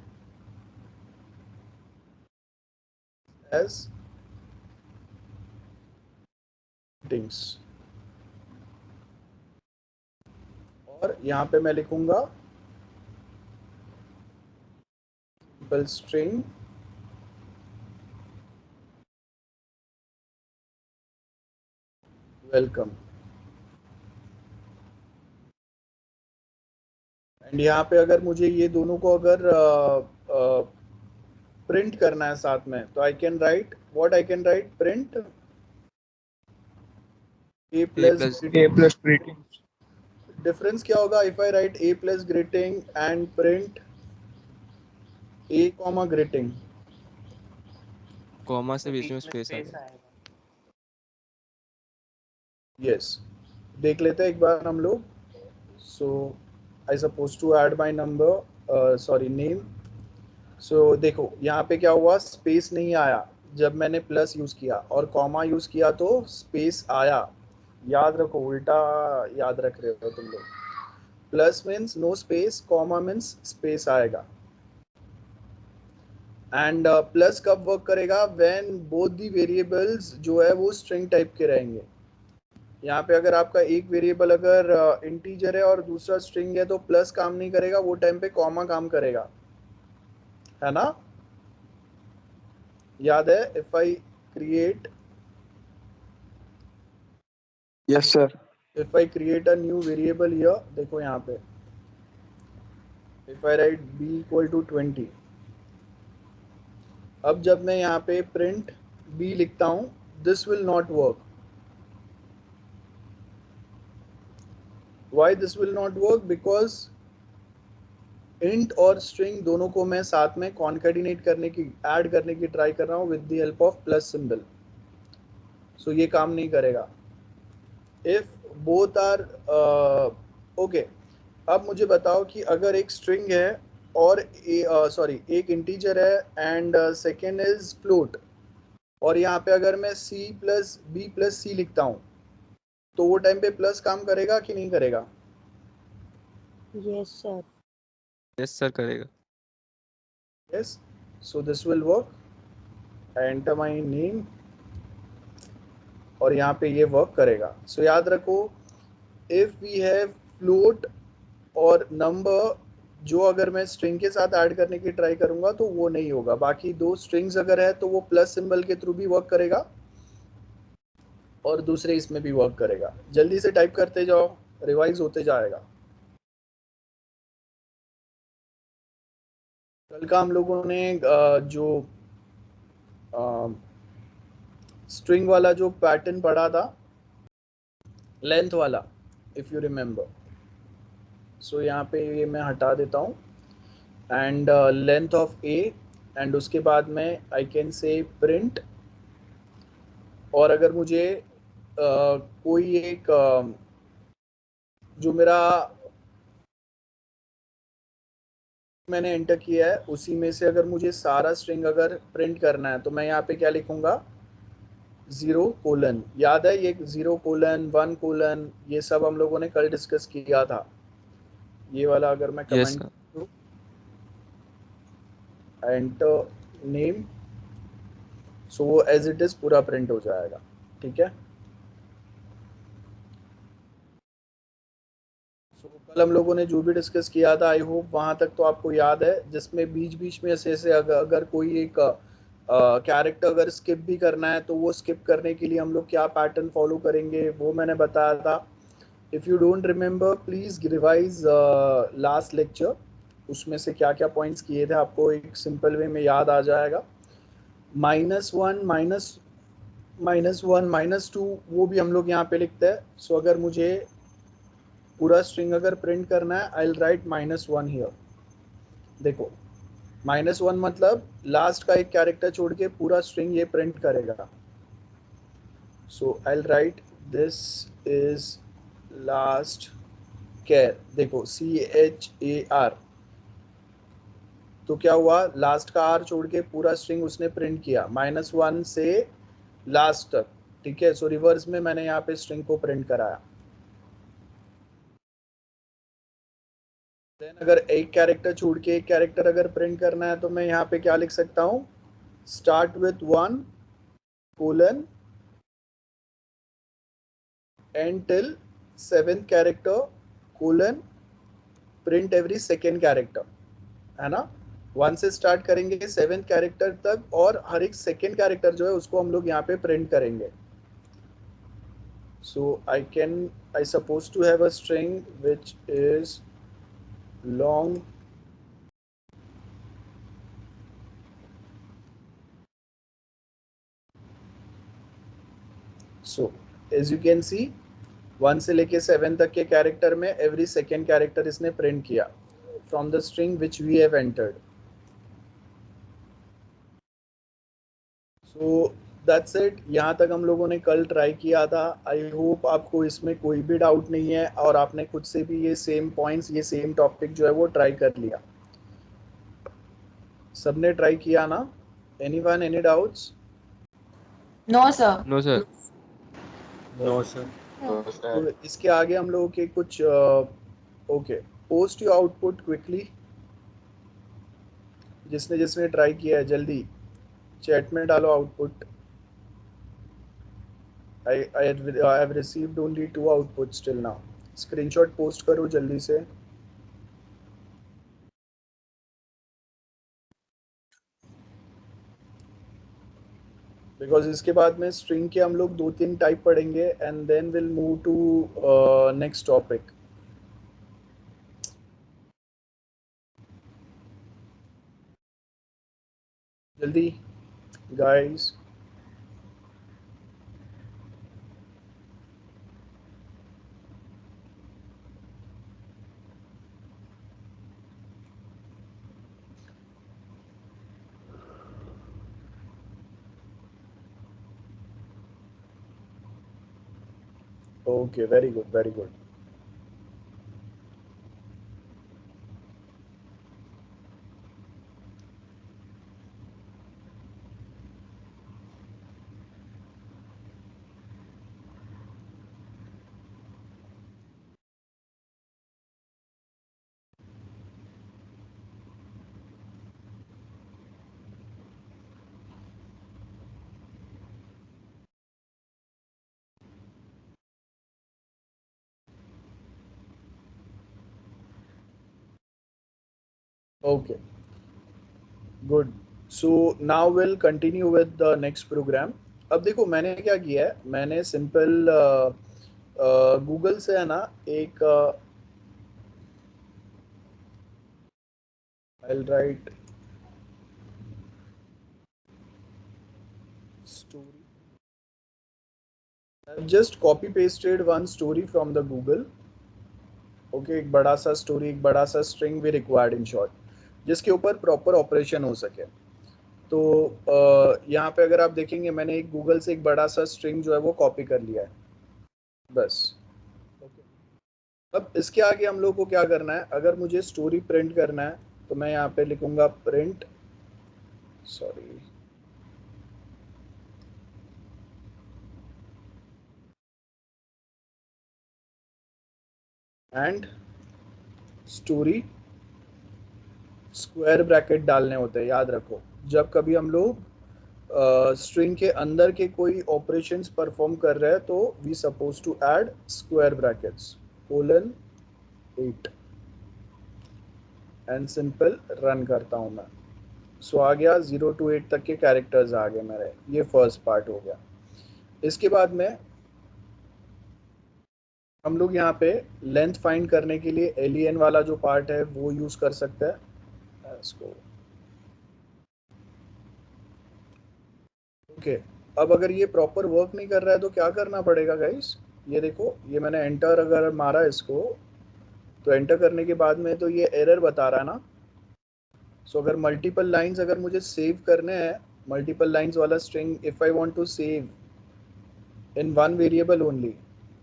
as greetings और यहाँ पे मैं लिखूंगा सिंपल स्ट्रिंग वेलकम। एंड यहाँ पे अगर मुझे ये दोनों को अगर प्रिंट करना है साथ में तो आई can right what I can write print a plus plus A plus greetings. Difference क्या होगा if I right a plus greeting and print a comma greeting? Comma से बीच में स्पेस आएगा। यस देख लेते हैं एक बार हम लोग। So I suppose to add my number sorry name. So देखो यहाँ पे क्या हुआ स्पेस नहीं आया जब मैंने प्लस यूज किया और कॉमा यूज किया तो स्पेस आया। याद रखो उल्टा याद रख रहे हो तुम लोग। Plus means no space comma means space आएगा। एंड प्लस कब वर्क करेगा व्हेन बोथ दी वेरिएबल्स जो है वो स्ट्रिंग टाइप के रहेंगे। यहाँ पे अगर आपका एक वेरिएबल अगर इंटीजर है और दूसरा स्ट्रिंग है तो प्लस काम नहीं करेगा, वो टाइम पे कॉमा काम करेगा, है ना? याद है? If I create Yes, sir. If I create a new variable here, देखो यहाँ पे if I write b equal to 20, अब जब मैं यहाँ पे प्रिंट b लिखता हूँ this will not work. Why this will not work? Because int और string दोनों को मैं साथ में concatenate करने की ऐड करने की ट्राई कर रहा हूँ with the help of plus symbol. So ये काम नहीं करेगा if both are okay. अब मुझे बताओ कि अगर एक string है और सॉरी एक integer है and second is float और यहाँ पे अगर मैं c plus b plus c लिखता हूँ तो वो टाइम पे प्लस काम करेगा कि नहीं करेगा? Yes, sir. यस सर करेगा। Yes, so this will work. I enter my name और यहाँ पे ये वर्क करेगा। So याद रखो if we have float और number जो अगर मैं string के साथ ऐड करने की ट्राई करूंगा तो वो नहीं होगा। बाकी दो strings अगर है तो वो प्लस सिंबल के थ्रू भी वर्क करेगा और दूसरे इसमें भी वर्क करेगा। जल्दी से टाइप करते जाओ, रिवाइज होते जाएगा। कल का हम लोगों ने जो स्ट्रिंग वाला जो पैटर्न पढ़ा था लेंथ वाला, इफ यू रिमेम्बर, सो यहाँ पे ये मैं हटा देता हूँ and length of A and उसके बाद में आई कैन से प्रिंट। और अगर मुझे कोई एक जो मेरा मैंने एंटर किया है उसी में से अगर मुझे सारा स्ट्रिंग अगर प्रिंट करना है तो मैं यहाँ पे क्या लिखूंगा 0:। याद है ये 0:1:, ये सब हम लोगों ने कल डिस्कस किया था। ये वाला अगर मैं yes comment sir. Enter name so वो एज इट इज पूरा प्रिंट हो जाएगा। ठीक है, सो कल हम लोगों ने जो भी डिस्कस किया था आई होप वहां तक तो आपको याद है, जिसमें बीच बीच में ऐसे अगर कोई एक कैरेक्टर अगर स्किप भी करना है तो वो स्किप करने के लिए हम लोग क्या पैटर्न फॉलो करेंगे वो मैंने बताया था। If you don't remember please revise last lecture, उसमें से क्या क्या पॉइंट्स किए थे आपको एक सिंपल वे में याद आ जाएगा। -1 -1 -2 वो भी हम लोग यहाँ पे लिखते हैं। सो अगर मुझे पूरा स्ट्रिंग अगर प्रिंट करना है आई विल राइट -1 हियर। देखो -1 मतलब लास्ट का एक कैरेक्टर छोड़ के पूरा स्ट्रिंग ये प्रिंट करेगा। So I will write this is last char, देखो CHAR, तो क्या हुआ लास्ट का R छोड़ के पूरा स्ट्रिंग उसने प्रिंट किया -1 से लास्ट तक। ठीक है, सो रिवर्स में मैंने यहाँ पे स्ट्रिंग को प्रिंट कराया। देन अगर एक कैरेक्टर छोड़ के एक कैरेक्टर अगर प्रिंट करना है तो मैं यहाँ पे क्या लिख सकता हूँ, start with 1 colon and till 7th character colon print every second character, है ना। 1 से स्टार्ट करेंगे 7th कैरेक्टर तक और हर एक सेकेंड कैरेक्टर जो है उसको हम लोग यहाँ पे प्रिंट करेंगे। So I suppose to have a string which is long so as you can see 1 से लेके 7 तक के कैरेक्टर में एवरी सेकेंड कैरेक्टर इसने प्रिंट किया from the string which we have entered. So that's it, यहाँ तक हम लोगों ने कल ट्राई किया था। आई होप आपको इसमें कोई भी डाउट नहीं है और आपने खुद से भी ये सेम पॉइंट्स, ये सेम टॉपिक जो है वो ट्राई कर लिया। सबने ट्राई किया ना? Anyone, any doubts? No sir. No sir. No, sir. तो इसके आगे हम लोगों के कुछ okay, post your output quickly. जिसने जिसने ट्राई किया है जल्दी चैट में डालो output. I have received only 2 outputs till now. Screenshot post करो जल्दी से। बिकॉज इसके बाद में स्ट्रिंग के हम लोग 2-3 टाइप पढ़ेंगे and then will move to next topic. जल्दी guys. Okay, very good, very good. Okay, good. So now will continue with the next program. अब देखो मैंने क्या किया है, मैंने सिंपल गूगल से है ना एक I'll write story. I've just copy pasted one story from the Google. Okay, एक बड़ा सा स्टोरी, एक बड़ा सा स्ट्रिंग भी रिक्वायर्ड इन शॉर्ट, जिसके ऊपर प्रॉपर ऑपरेशन हो सके। तो यहाँ पे अगर आप देखेंगे मैंने एक गूगल से एक बड़ा सा स्ट्रिंग जो है वो कॉपी कर लिया है बस। ओके, अब इसके आगे हम लोग को क्या करना है, अगर मुझे स्टोरी प्रिंट करना है तो मैं यहाँ पे लिखूंगा print, sorry, and story square bracket डालने होते हैं, याद रखो। जब कभी हम लोग स्ट्रिंग के अंदर के कोई ऑपरेशंस परफॉर्म कर रहे हैं तो we suppose to add square brackets colon 8 and simple run करता हूँ मैं। सो आ गया 0 to 8 तक के कैरेक्टर्स आ गए मेरे, ये फर्स्ट पार्ट हो गया। इसके बाद में हम लोग यहाँ पे लेंथ फाइंड करने के लिए एलियन वाला जो पार्ट है वो यूज कर सकते हैं इसको। ओके, अब अगर ये प्रॉपर वर्क नहीं कर रहा है तो क्या करना पड़ेगा गाइस, ये देखो, ये मैंने एंटर अगर मारा इसको तो एंटर करने के बाद में तो ये एरर बता रहा है ना। सो अगर मल्टीपल लाइंस अगर मुझे सेव करने हैं, मल्टीपल लाइंस वाला string, if I want to save in one variable only,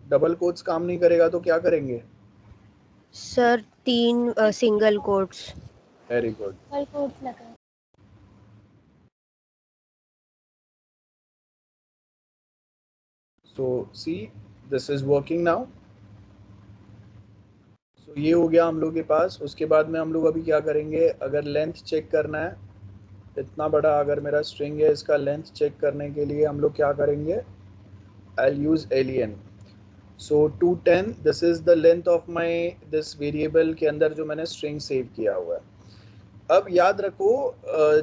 double quotes काम नहीं करेगा तो क्या करेंगे? Sir 3 single quotes. Very good. So see this is working now. So ये हो गया हम लोग के पास। उसके बाद में हम लोग अभी क्या करेंगे, अगर लेंथ चेक करना है, इतना बड़ा अगर मेरा स्ट्रिंग है, इसका लेंथ चेक करने के लिए हम लोग क्या करेंगे, I'll use alien। so 210 this is the length of my this variable के अंदर जो मैंने string सेव किया हुआ है। अब याद रखो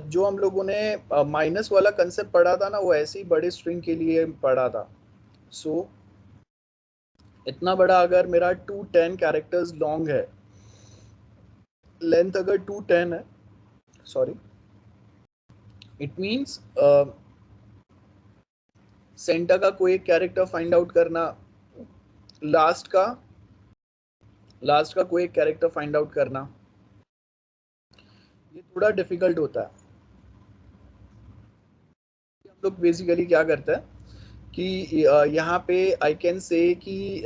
जो हम लोगों ने माइनस वाला कंसेप्ट पढ़ा था ना, वो ऐसे ही बड़े स्ट्रिंग के लिए पढ़ा था। सो इतना बड़ा अगर मेरा 210 कैरेक्टर्स लॉन्ग है, लेंथ अगर 210 है, सॉरी, इट मीन्स सेंटर का कोई एक कैरेक्टर फाइंड आउट करना, लास्ट का कोई एक कैरेक्टर फाइंड आउट करना, ये थोड़ा डिफिकल्ट होता है। हम लोग बेसिकली क्या करते हैं कि यहाँ पे आई कैन से कि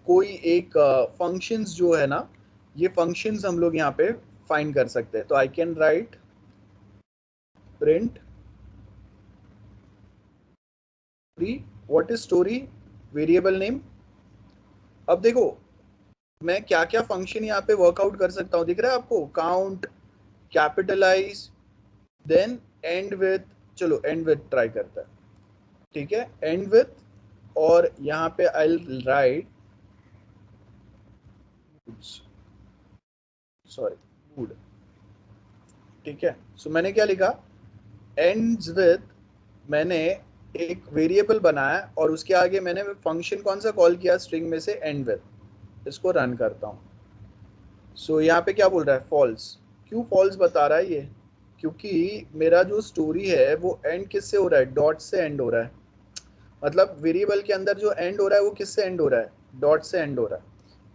कोई एक फंक्शंस जो है ना, ये फंक्शंस हम लोग यहाँ पे फाइंड कर सकते हैं। तो आई can write print what is story variable name. अब देखो मैं क्या क्या फंक्शन यहाँ पे वर्कआउट कर सकता हूँ, दिख रहा है आपको, count, capitalize, then end with. चलो एंड विथ ट्राई करता है, ठीक है, एंड विथ, और यहाँ पे आई राइट सॉरी मूड, ठीक है। सो मैंने क्या लिखा, एंड्स विथ, मैंने एक वेरिएबल बनाया और उसके आगे मैंने फंक्शन कौन सा कॉल किया स्ट्रिंग में से, एंड विथ। इसको रन करता हूँ। सो यहाँ पे क्या बोल रहा है, फॉल्स। क्यों फॉल्स बता रहा है ये, क्योंकि मेरा जो स्टोरी है वो एंड किससे हो रहा है, डॉट से एंड हो रहा है। मतलब वेरिएबल के अंदर जो एंड हो रहा है वो किससे एंड हो रहा है, डॉट से एंड हो रहा है।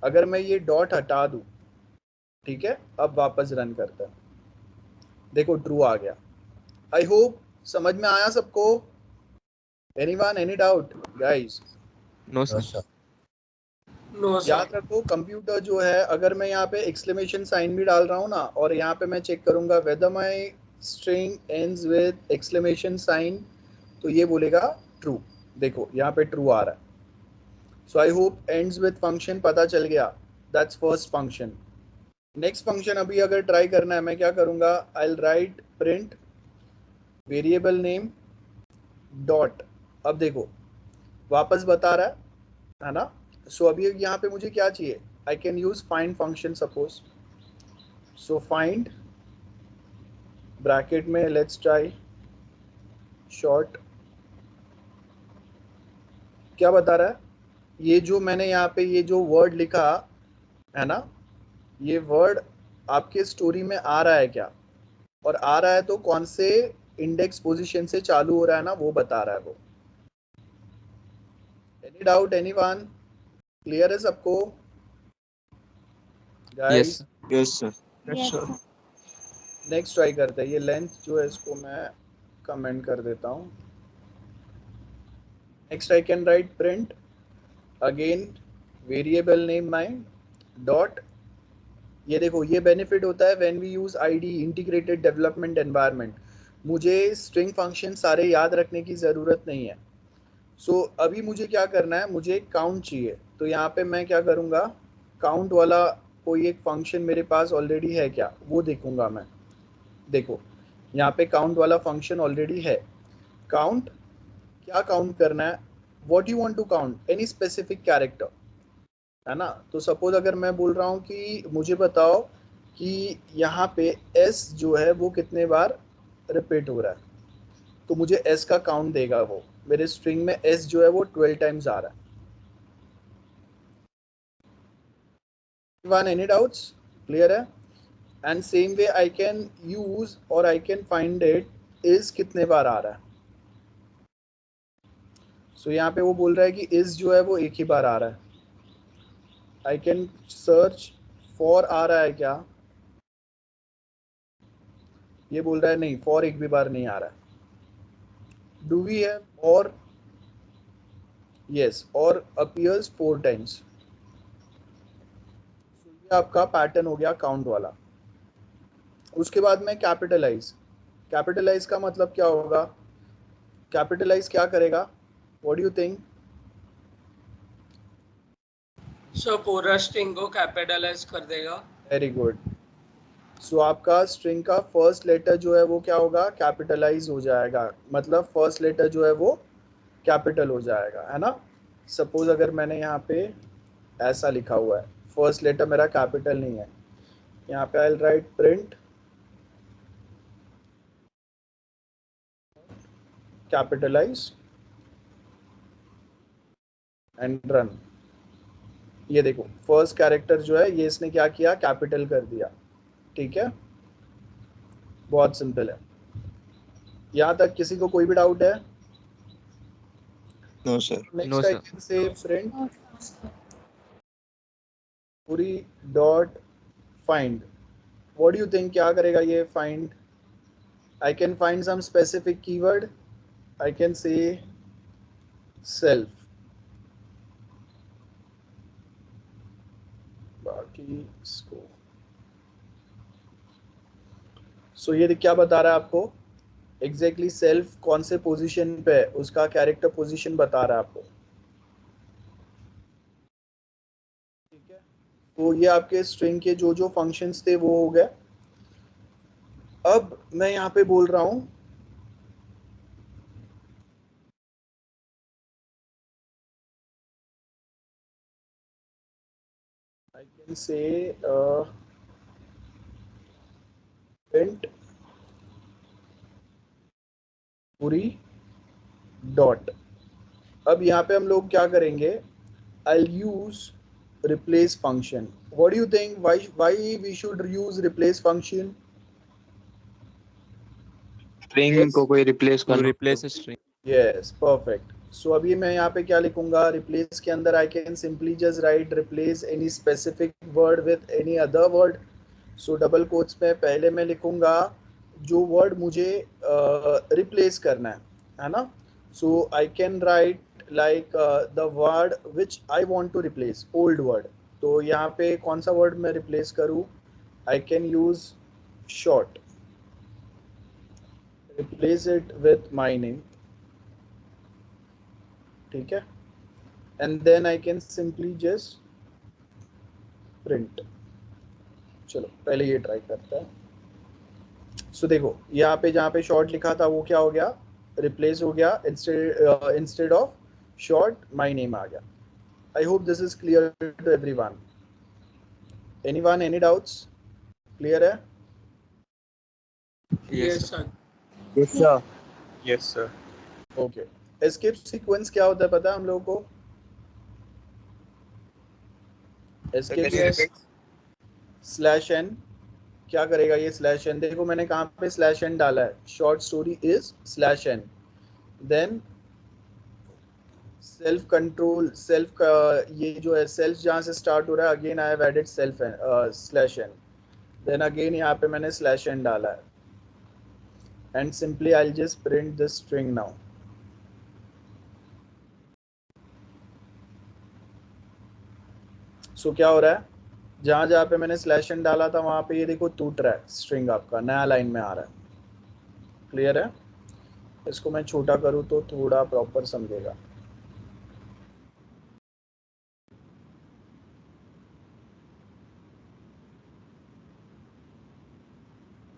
अगर मैं ये डॉट हटा दूं, ठीक है, अब वापस रन करता है, देखो ट्रू आ गया। आई होप समझ में आया सबको। Anyone, any doubt guys? No sir. याद रखो कंप्यूटर जो है, अगर मैं यहाँ पे एक्सक्लेमेशन साइन भी डाल रहा हूँ ना, और यहाँ पे मैं चेक करूंगा whether my string ends with exclamation sign, तो ये बोलेगा ट्रू। देखो यहाँ पे ट्रू आ रहा है। So I hope ends with function पता चल गया, that's first function. Next function अभी अगर ट्राई करना है, मैं क्या करूंगा, I will write print variable name dot. अब देखो वापस बता रहा है ना। सो अभी यहाँ पे मुझे क्या चाहिए, आई can use find function suppose. So find bracket में लेट्स ट्राई शॉर्ट, क्या बता रहा है, ये जो मैंने यहाँ पे ये जो वर्ड लिखा है ना, ये वर्ड आपके स्टोरी में आ रहा है क्या, और आ रहा है तो कौन से इंडेक्स पोजीशन से चालू हो रहा है ना, वो बता रहा है वो। Any doubt, anyone? क्लियर है सबको guys? Yes sir. Yes, sir. Next try करते हैं। ये लेंथ जो है इसको मैं कमेंट कर देता हूँ। Next I can write print again variable name my dot. ये देखो ये बेनिफिट होता है when we use IDE, integrated development environment. मुझे स्ट्रिंग फंक्शन सारे याद रखने की ज़रूरत नहीं है। सो अभी मुझे क्या करना है, मुझे काउंट चाहिए। तो यहाँ पे मैं क्या करूँगा, काउंट वाला कोई एक फंक्शन मेरे पास ऑलरेडी है क्या, वो देखूंगा मैं। देखो यहाँ पे काउंट वाला फंक्शन ऑलरेडी है। काउंट, क्या काउंट करना है, what you want to count, any specific character, है ना। तो सपोज अगर मैं बोल रहा हूँ कि मुझे बताओ कि यहाँ पे एस जो है वो कितने बार रिपीट हो रहा है, तो मुझे एस का काउंट देगा वो। मेरे स्ट्रिंग में एस जो है वो 12 टाइम्स आ रहा है। Any doubts? Clear है? And same way I can use or I can find it is कितने बार आ रहा है। So यहाँ पे वो बोल रहा है कि is जो है वो एक ही बार आ रहा है। I can search for आ रहा है क्या, ये बोल रहा है नहीं, for एक भी बार नहीं आ रहा है। Do we have or? Yes, or appears 4 times. So ये आपका पैटर्न हो गया काउंट वाला। उसके बाद में कैपिटलाइज। कैपिटलाइज का मतलब क्या होगा, कैपिटलाइज क्या करेगा, what do you think? Sir पूरा स्ट्रिंग को कैपिटलाइज कर देगा। Very good. सो आपका स्ट्रिंग का फर्स्ट लेटर जो है वो क्या होगा? कैपिटलाइज हो जाएगा, मतलब फर्स्ट लेटर जो है वो कैपिटल हो जाएगा, है ना। सपोज अगर मैंने यहाँ पे ऐसा लिखा हुआ है, फर्स्ट लेटर मेरा कैपिटल नहीं है, यहाँ पे I write print capitalize and run. ये देखो फर्स्ट कैरेक्टर जो है ये इसने क्या किया? कैपिटल कर दिया। ठीक है, बहुत सिंपल है। यहाँ तक किसी को कोई भी डाउट है? No, sir. No, next I sir. Can say print पूरी dot find. What do you think क्या करेगा ये find? I can find some specific keyword, I can say self. बाकी इसको सो ये क्या बता रहा है आपको? एग्जैक्टली सेल्फ कौन से पोजीशन पे है, उसका कैरेक्टर पोजीशन बता रहा है आपको। ठीक है, तो ये आपके स्ट्रिंग के जो जो फंक्शंस थे वो हो गए। अब मैं यहाँ पे बोल रहा हूँ I can say print पूरी डॉट। अब यहाँ पे हम लोग क्या करेंगे? I'll use replace function. What do you think? Why we should use replace function? String Yes. को कोई रिप्लेस To करना। replace a string. Yes, perfect. So अभी मैं यहाँ पे क्या लिखूंगा? replace के अंदर I can simply just write replace any specific word with any other word. So double quotes में पहले मैं लिखूंगा जो वर्ड मुझे रिप्लेस करना है ना। So I can write like the word which I want to replace, old word. तो यहाँ पे कौन सा वर्ड मैं रिप्लेस करूँ? I can use short, replace it with my name. ठीक है, and then I can simply just print. चलो पहले ये ट्राई करते हैं। सो देखो यहाँ पे जहाँ पे शॉर्ट लिखा था वो क्या हो गया? रिप्लेस हो गया, instead of short my name आ गया। I hope this is clear to everyone. Anyone, any doubts? Clear है? Yes sir. Yes, sir. Yes sir. Okay. Escape sequence क्या होता है पता है हम लोगों को? Escape slash N. क्या करेगा ये स्लैश एन? देखो मैंने कहाँ पे स्लैश एन डाला है, short story is slash N. Then self control, self का ये जो है सेल्फ जहाँ से स्टार्ट हो रहा है, again I have added self slash N. Then again यहाँ पे मैंने स्लैश एन डाला है and simply I will just print this string now. So क्या हो रहा है? जहाँ जहाँ पे मैंने स्लैश एन डाला था वहाँ पे ये देखो टूट रहा है, स्ट्रिंग आपका नया लाइन में आ रहा है। क्लियर है? इसको मैं छोटा करूँ तो थोड़ा प्रॉपर समझेगा।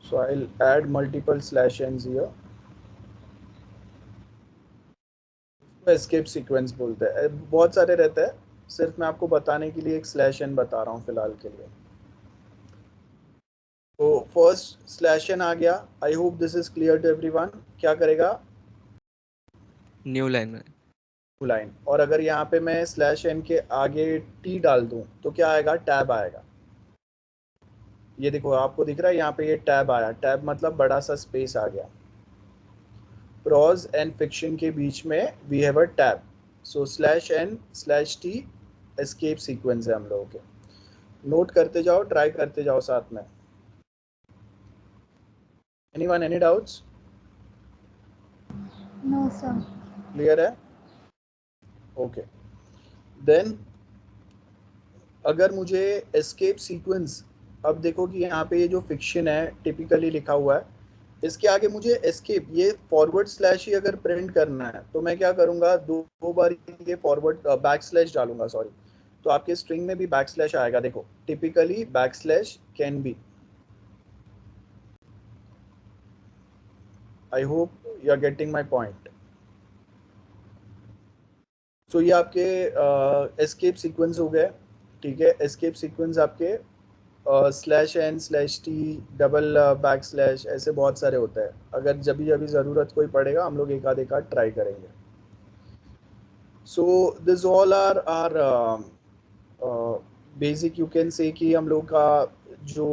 So I'll add multiple slash n's here. Escape sequence बोलते हैं, बहुत सारे रहते हैं, सिर्फ मैं आपको बताने के लिए एक स्लैश एन बता रहा हूँ फिलहाल के लिए। तो फर्स्ट स्लैश एन आ गया। I hope this is clear to everyone. क्या करेगा? New line में. लाइन। और अगर यहाँ पे मैं स्लैश एन के आगे टी डाल दूँ तो क्या आएगा? टैब आएगा। ये देखो आपको दिख रहा है यहाँ पे ये टैब आया। टैब मतलब बड़ा सा स्पेस आ गया। प्रोज एंड फिक्शन के बीच में we have a tab. So slash N slash t escape sequence है हम लोगों के। नोट करते जाओ, ट्राई करते जाओ साथ में। Anyone, any doubts? No, sir. Clear है? ओके। देन अगर मुझे एस्केप सीक्वेंस, अब देखो कि यहाँ पे ये जो फिक्शन है टिपिकली लिखा हुआ है इसके आगे मुझे एस्केप, ये फॉरवर्ड स्लैश ही अगर प्रिंट करना है तो मैं क्या करूंगा, दो बार ये फॉरवर्ड बैक स्लैश डालूंगा, सॉरी, तो आपके स्ट्रिंग में भी बैक स्लैश आएगा। देखो typically backslash can be, I hope you are getting my point. So ये आपके एस्केप सीक्वेंस हो गए, ठीक है। एस्केप सीक्वेंस आपके slash N slash T double backslash ऐसे बहुत सारे होते हैं। अगर जब भी ज़रूरत कोई पड़ेगा हम लोग एक आध ट्राई करेंगे। So this all are basic, you can say कि हम लोग का जो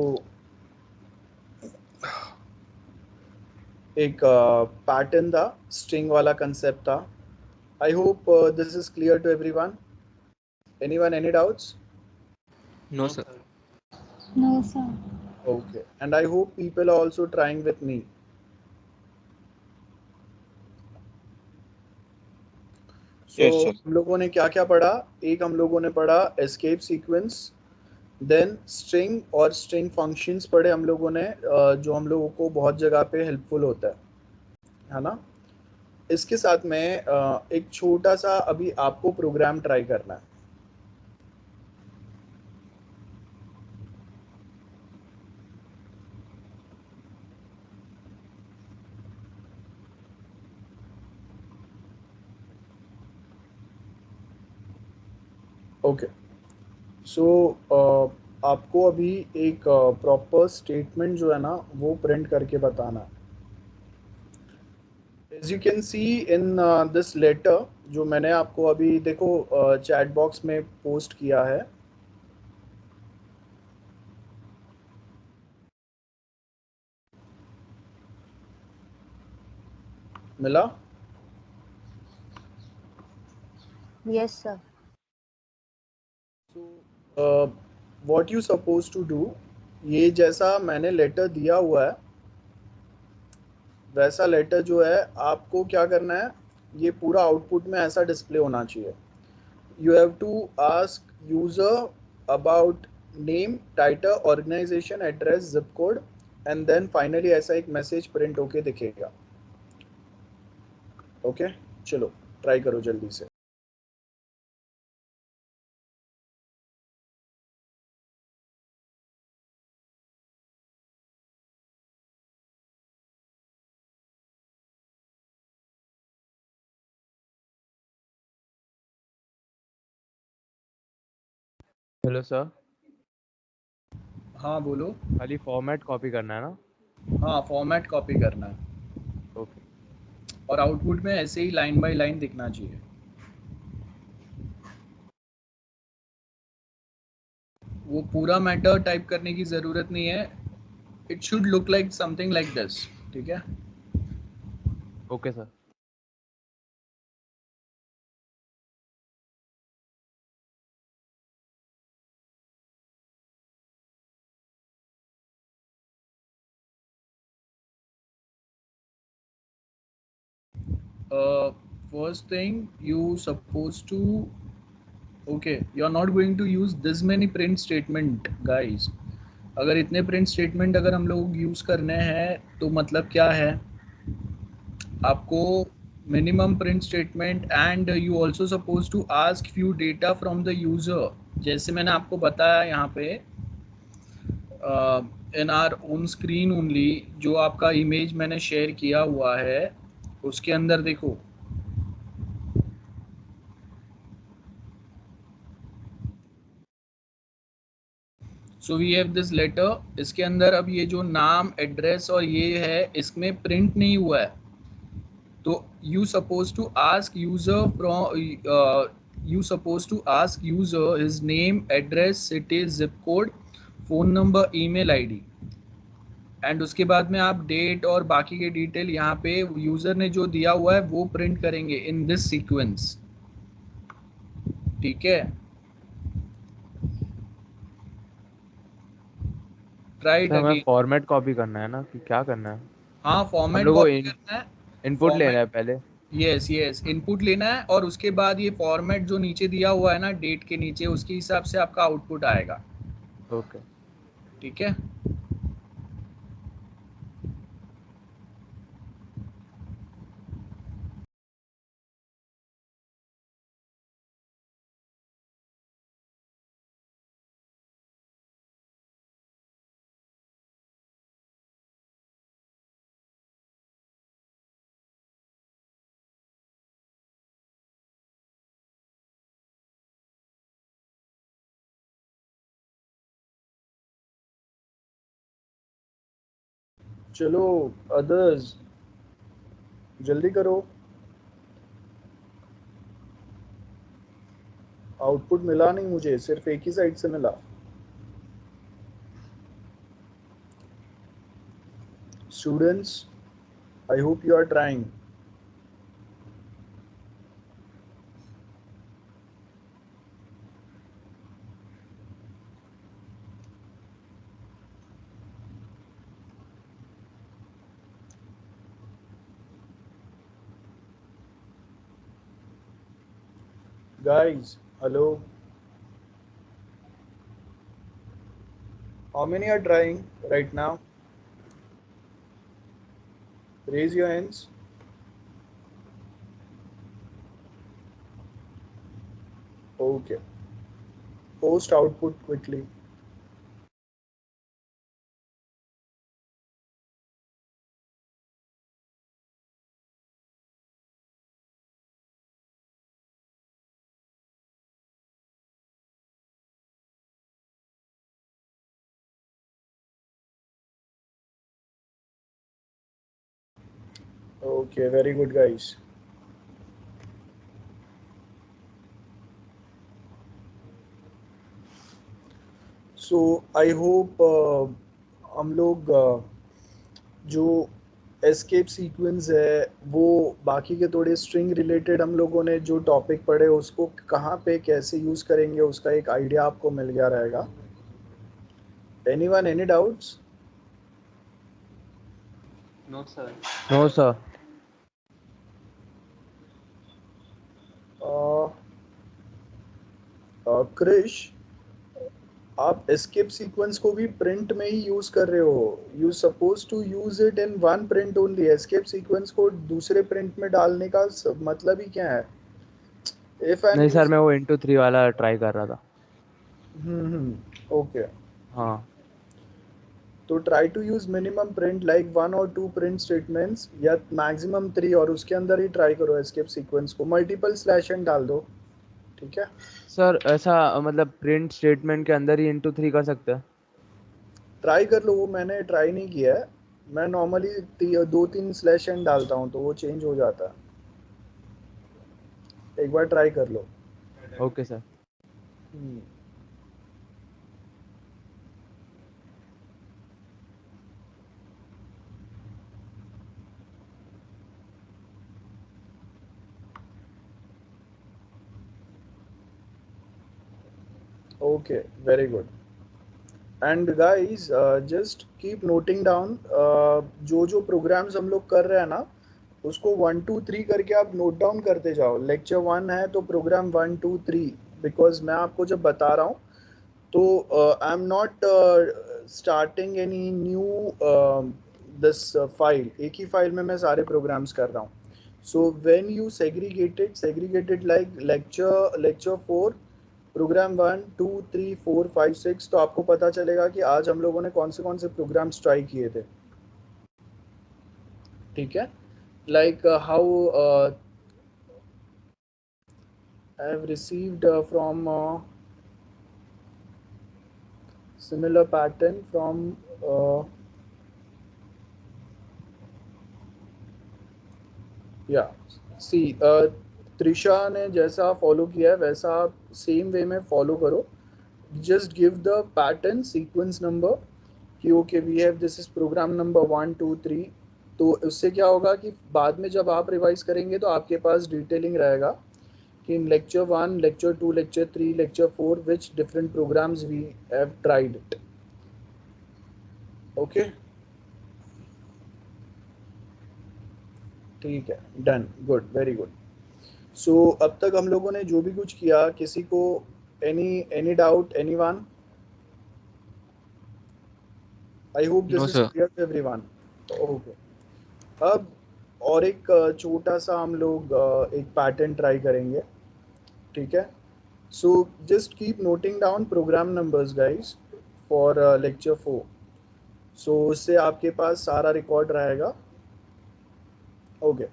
एक पैटर्न था, स्ट्रिंग वाला कंसेप्ट था। I hope this is clear to everyone. Anyone any doubts? No, sir. No, sir. Okay, and I hope people are also trying with me. So Yes, sir. हम लोगों ने क्या क्या पढ़ा? एक हम लोगों ने पढ़ा escape sequence, then string और string functions पढ़े हम लोगों ने, जो हम लोगों को बहुत जगह पे हेल्पफुल होता है ना। इसके साथ में एक छोटा सा अभी आपको प्रोग्राम ट्राई करना है। ओके, सो आपको अभी एक प्रॉपर स्टेटमेंट जो है ना वो प्रिंट करके बताना है। As you can see in this letter, जो मैंने आपको अभी देखो चैट बॉक्स में पोस्ट किया है, मिला? Yes, sir. So what you supposed to do, ये जैसा मैंने लेटर दिया हुआ है वैसा लेटर जो है आपको क्या करना है, ये पूरा आउटपुट में ऐसा डिस्प्ले होना चाहिए। You have to ask user about name, title, organization, address, zip code, and then finally ऐसा एक मैसेज प्रिंट होके दिखेगा। ओके, चलो ट्राई करो जल्दी से। हेलो सर, हाँ बोलो। खाली फॉर्मेट कॉपी करना है ना? हाँ, फॉर्मेट कॉपी करना है ओके। और आउटपुट में ऐसे ही लाइन बाय लाइन दिखना चाहिए। वो पूरा मैटर टाइप करने की ज़रूरत नहीं है, it should look like something like this, ठीक है। Okay sir. First thing you supposed to, okay, you are not going to use this many print statement guys। अगर इतने प्रिंट स्टेटमेंट अगर हम लोग यूज़ करने हैं तो मतलब क्या है, आपको minimum print statement and you also suppose to ask few data from the user. जैसे मैंने आपको बताया यहाँ पे in our own screen only, जो आपका इमेज मैंने शेयर किया हुआ है उसके अंदर देखो, so we have this letter. इसके अंदर अब ये जो नाम, एड्रेस और ये है इसमें प्रिंट नहीं हुआ है, तो you suppose to ask user from you supposed to ask user his name, address, city, zip code, phone number, email ID, and उसके बाद में आप डेट और बाकी के डिटेल यहाँ पे यूजर ने जो दिया हुआ है वो प्रिंट करेंगे इन दिस सीक्वेंस, ठीक है। ट्राई इट सर हमें अगेन। फॉर्मेट कॉपी करना है ना, कि क्या करना है? हाँ, हम फॉर्मेट लोग को कॉपी करना है, इनपुट लेना है पहले। यस यस, इनपुट लेना है और उसके बाद ये फॉर्मेट जो नीचे दिया हुआ है ना डेट के नीचे, उसके हिसाब से आपका आउटपुट आएगा, ओके। ठीक है। चलो अदर्स जल्दी करो, आउटपुट मिला नहीं मुझे, सिर्फ एक ही साइड से मिला। Students, I hope you are trying. Guys, hello. How many are trying right now? Raise your hands. Okay. Post output quickly. Okay, very good, guys. So I hope हम लोग जो एस्केप सीक्वेंस है वो बाकी के थोड़े स्ट्रिंग रिलेटेड हम लोगों ने जो टॉपिक पढ़े उसको कहाँ पे कैसे यूज़ करेंगे उसका एक आइडिया आपको मिल गया रहेगा। Anyone any doubts? No, sir. No sir. Krish, आप एस्केप सीक्वेंस को भी प्रिंट में ही यूज कर रहे हो। You suppose to use it in one print only. Escape sequence को दूसरे प्रिंट में डालने का मतलब ही क्या है? इफ आई एम नहीं सर, मैं वो इंटू 3 वाला ट्राई कर रहा था। ओके, हाँ तो try to use minimum print like 1 और 2 प्रिंट स्टेटमेंट्स या मैक्सिमम 3 और उसके अंदर ही ट्राई करो एस्केप सीक्वेंस को। मल्टीपल स्लैश एन डाल दो, ठीक है? सर, ऐसा मतलब प्रिंट स्टेटमेंट के अंदर ही इंटू 3 कर सकते हैं? ट्राई कर लो, वो मैंने ट्राई नहीं किया है। मैं नॉर्मली 2-3 स्लैश एन डालता हूँ तो वो चेंज हो जाता है। एक बार ट्राई कर लो। Okay sir. Okay, very good. And guys, just keep noting down जो प्रोग्राम्स हम लोग कर रहे हैं ना उसको 1 2 3 करके आप नोट डाउन करते जाओ। लेक्चर 1 है तो प्रोग्राम 1 2 3, बिकॉज मैं आपको जब बता रहा हूँ तो I am not starting any new this file. एक ही फाइल में मैं सारे प्रोग्राम्स कर रहा हूँ। So when you segregated like lecture 4 program 1 2 3 4 5 6, तो आपको पता चलेगा कि आज हम लोगों ने कौन से प्रोग्राम्स ट्राई किए थे, ठीक है? Like how I have received from similar pattern from सी त्रिशा ने जैसा फॉलो किया है वैसा आप सेम वे में फॉलो करो। Just give the pattern sequence number कि okay we have this is program number 1 2 3। तो उससे क्या होगा कि बाद में जब आप रिवाइज करेंगे तो आपके पास डिटेलिंग रहेगा कि in lecture 1 lecture 2 lecture 3 lecture 4 which different programs we have tried it. Okay, ठीक है, done, good, very good. So अब तक हम लोगों ने जो भी कुछ किया, किसी को any doubt, anyone? I hope No, this is sir. Clear to everyone. Okay, अब और एक छोटा सा हम लोग एक पैटर्न ट्राई करेंगे, ठीक है? So just keep noting down program numbers guys for lecture 4। So उससे आपके पास सारा रिकॉर्ड रहेगा। Okay,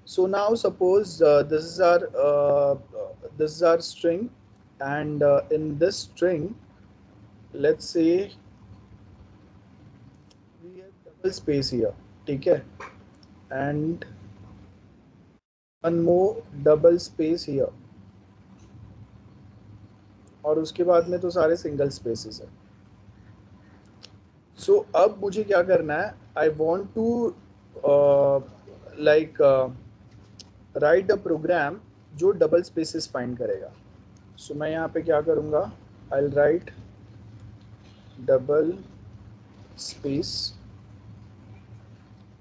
so now suppose this is our string, and in this string let's say we have double space here, ठीक है, and one more double space here, और उसके बाद में तो सारे सिंगल स्पेसेस है। सो अब मुझे क्या करना है, I want to like write a program जो डबल स्पेसेस फाइंड करेगा। सो मैं यहाँ पे क्या करूँगा, I will write double space,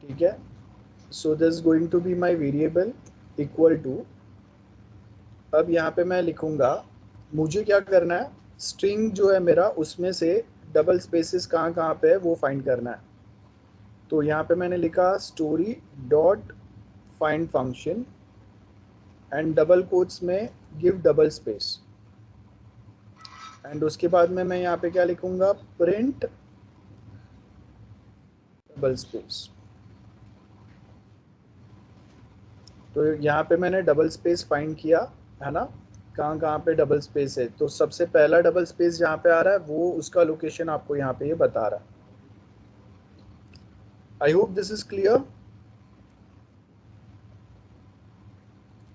ठीक है। So this going to be my variable equal to, अब यहाँ पे मैं लिखूँगा, मुझे क्या करना है, स्ट्रिंग जो है मेरा उसमें से डबल स्पेसेस कहाँ कहाँ पे है वो फाइंड करना है। तो यहाँ पे मैंने लिखा story dot find function and double quotes में गिव डबल स्पेस, एंड उसके बाद में मैं यहाँ पे क्या लिखूँगा, प्रिंट डबल स्पेस। तो यहाँ पे मैंने डबल स्पेस फाइंड किया है ना, कहाँ कहाँ पे डबल स्पेस है। तो सबसे पहला डबल स्पेस जहाँ पे आ रहा है वो उसका लोकेशन आपको यहाँ पे ये बता रहा है। आई hope this is clear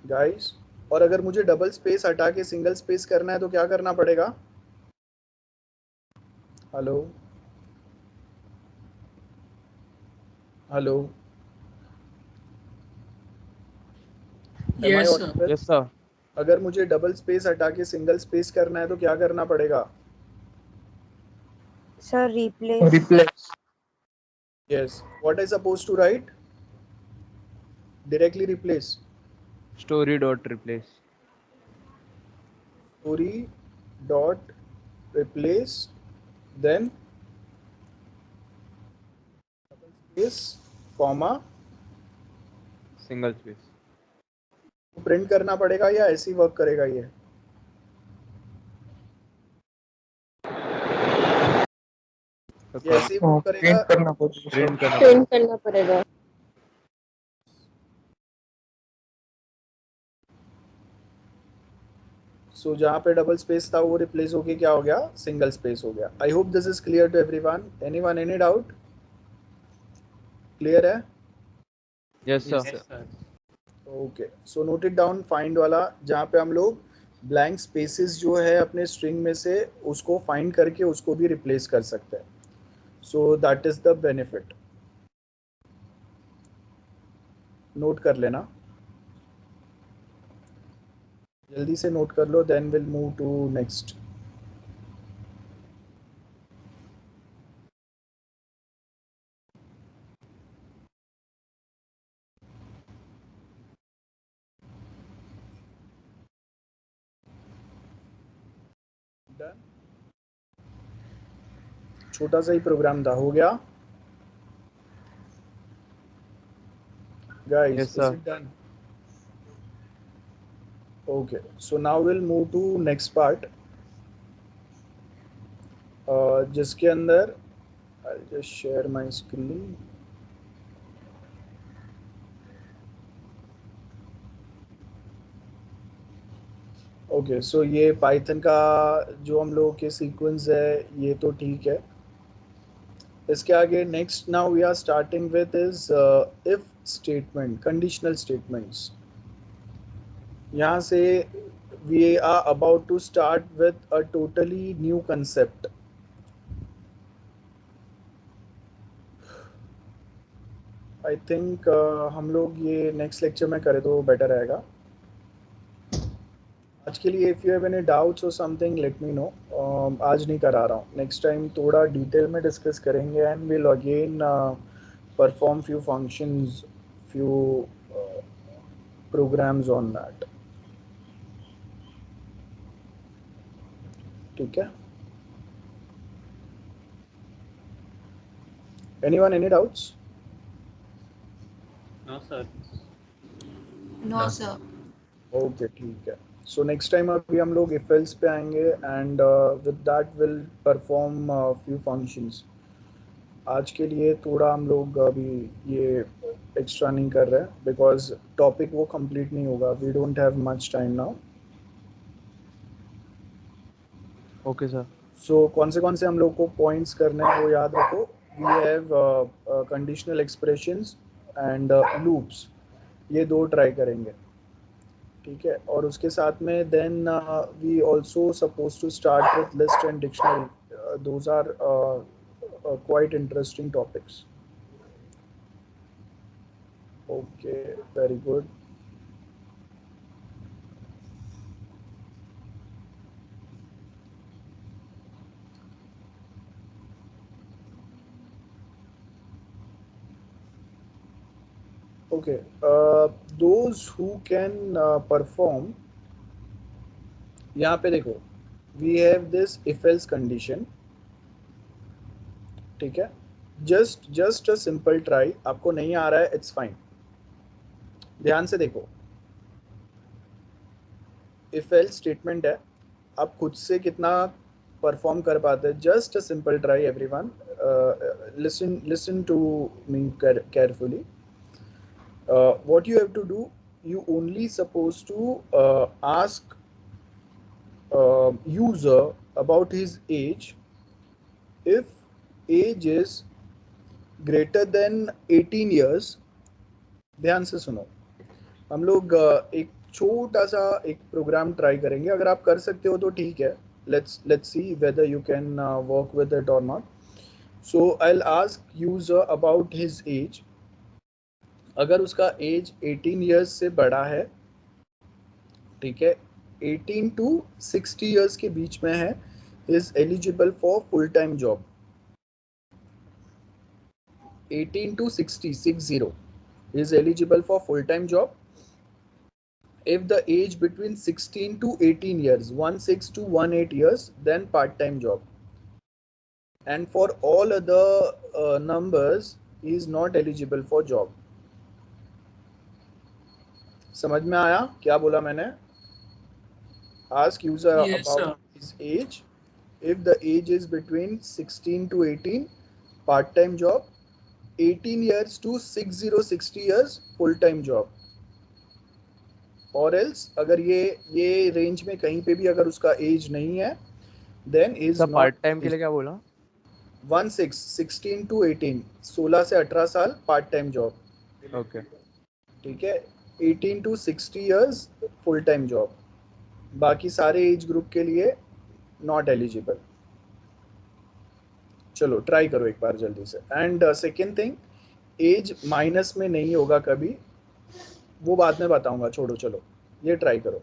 guys. और अगर मुझे डबल स्पेस हटा के सिंगल स्पेस करना है तो क्या करना पड़ेगा? Hello hello, Yes, sir. Yes sir. अगर मुझे डबल स्पेस हटा के सिंगल स्पेस करना है तो क्या करना पड़ेगा? Sir, replace. Replace. Yes, what I suppose to write? Directly replace, story dot replace. story dot replace, then double space comma, single space. Print करना पड़ेगा या ऐसे ही वर्क करेगा ये? ये ऐसे ही वर्क करेगा? प्रिंट करना पड़ेगा। प्रिंट करना प्रिंट करना पड़ेगा। सो जहाँ पे डबल स्पेस था वो रिप्लेस होके क्या हो गया, सिंगल स्पेस हो गया। I hope this is clear to everyone. Anyone any doubt? Clear है? Yes Yes, sir. sir. Okay, so note it down, find वाला, जहाँ पे हम लोग ब्लैंक स्पेसेस जो है अपने स्ट्रिंग में से उसको फाइंड करके उसको भी रिप्लेस कर सकते हैं। So that is the benefit, note कर लेना, जल्दी से नोट कर लो, then will move to next. छोटा सा ही प्रोग्राम था, हो गया guys? Yes, Is sir. it done? Okay, so now we'll move to next part, जिसके अंदर I'll just share my screen. Okay, so ये पाइथन का जो हम लोगों के सीक्वेंस है ये तो ठीक है। इसके आगे next now we are starting with is if statement, conditional statements. यहाँ से we are about to start with a totally new concept. I think हम लोग ये नेक्स्ट लेक्चर में करें तो बेटर रहेगा। आज के लिए if you have any doubts और समथिंग लेट मी नो। आज नहीं करा रहा हूँ, नेक्स्ट टाइम थोड़ा डिटेल में डिस्कस करेंगे and will again perform few functions, few programs on that, ठीक है? Anyone any doubts? No, sir. No sir. Okay, ठीक है। सो नेक्स्ट टाइम अभी हम लोग इफ एल्स पे आएंगे and with that will perform few functions. आज के लिए थोड़ा हम लोग अभी ये एक्स्ट्रा नहीं कर रहे हैं बिकॉज टॉपिक वो कंप्लीट नहीं होगा, we don't have much time now. Okay sir. So कौन से हम लोग को पॉइंट्स करने हैं वो याद रखो। We have conditional expressions and loops, ये दो ट्राई करेंगे, ठीक है। और उसके साथ में then we also suppose to start with list and dictionary, those are quite interesting topics. Okay, very good. Okay, those who can perform, यहाँ पे देखो we have this if else condition, ठीक है। just a simple try, आपको नहीं आ रहा है it's fine। ध्यान से देखो, if else स्टेटमेंट है, आप खुद से कितना परफॉर्म कर पाते हैं। Just a simple try everyone, listen to me carefully। What you have to do, you only supposed to ask user about his age if age is greater than 18 years। ध्यान से सुनो, हम लोग एक छोटा सा एक प्रोग्राम ट्राई करेंगे, अगर आप कर सकते हो तो ठीक है। let's see whether you can work with it or not। so I'll ask user about his age, अगर उसका एज 18 ईयर्स से बड़ा है, ठीक है, 18 टू 60 ईयर्स के बीच में है, is eligible for full time job. 18 to 60 is eligible for full time job if the age between 16 to 18 years, 16 to 18 years, then part time job, and for all other numbers he is not eligible for job। समझ में आया क्या बोला मैंने? Ask user Yes, about sir. his age, if the age is between 16 to 18, part time job, 18 years to 60 years, full time job, और else अगर ये range में कहीं पे भी अगर उसका एज नहीं है, then is sir not part time के लिए क्या बोला? 16 to 18, 16 से 18 साल पार्ट टाइम जॉब, ओके, ठीक है। 18 to 60 years full time job, बाकी सारे एज ग्रुप के लिए नॉट एलिजिबल। चलो ट्राई करो एक बार जल्दी से। And second thing, age minus में नहीं होगा कभी, वो बाद में बताऊंगा, छोड़ो, चलो ये ट्राई करो।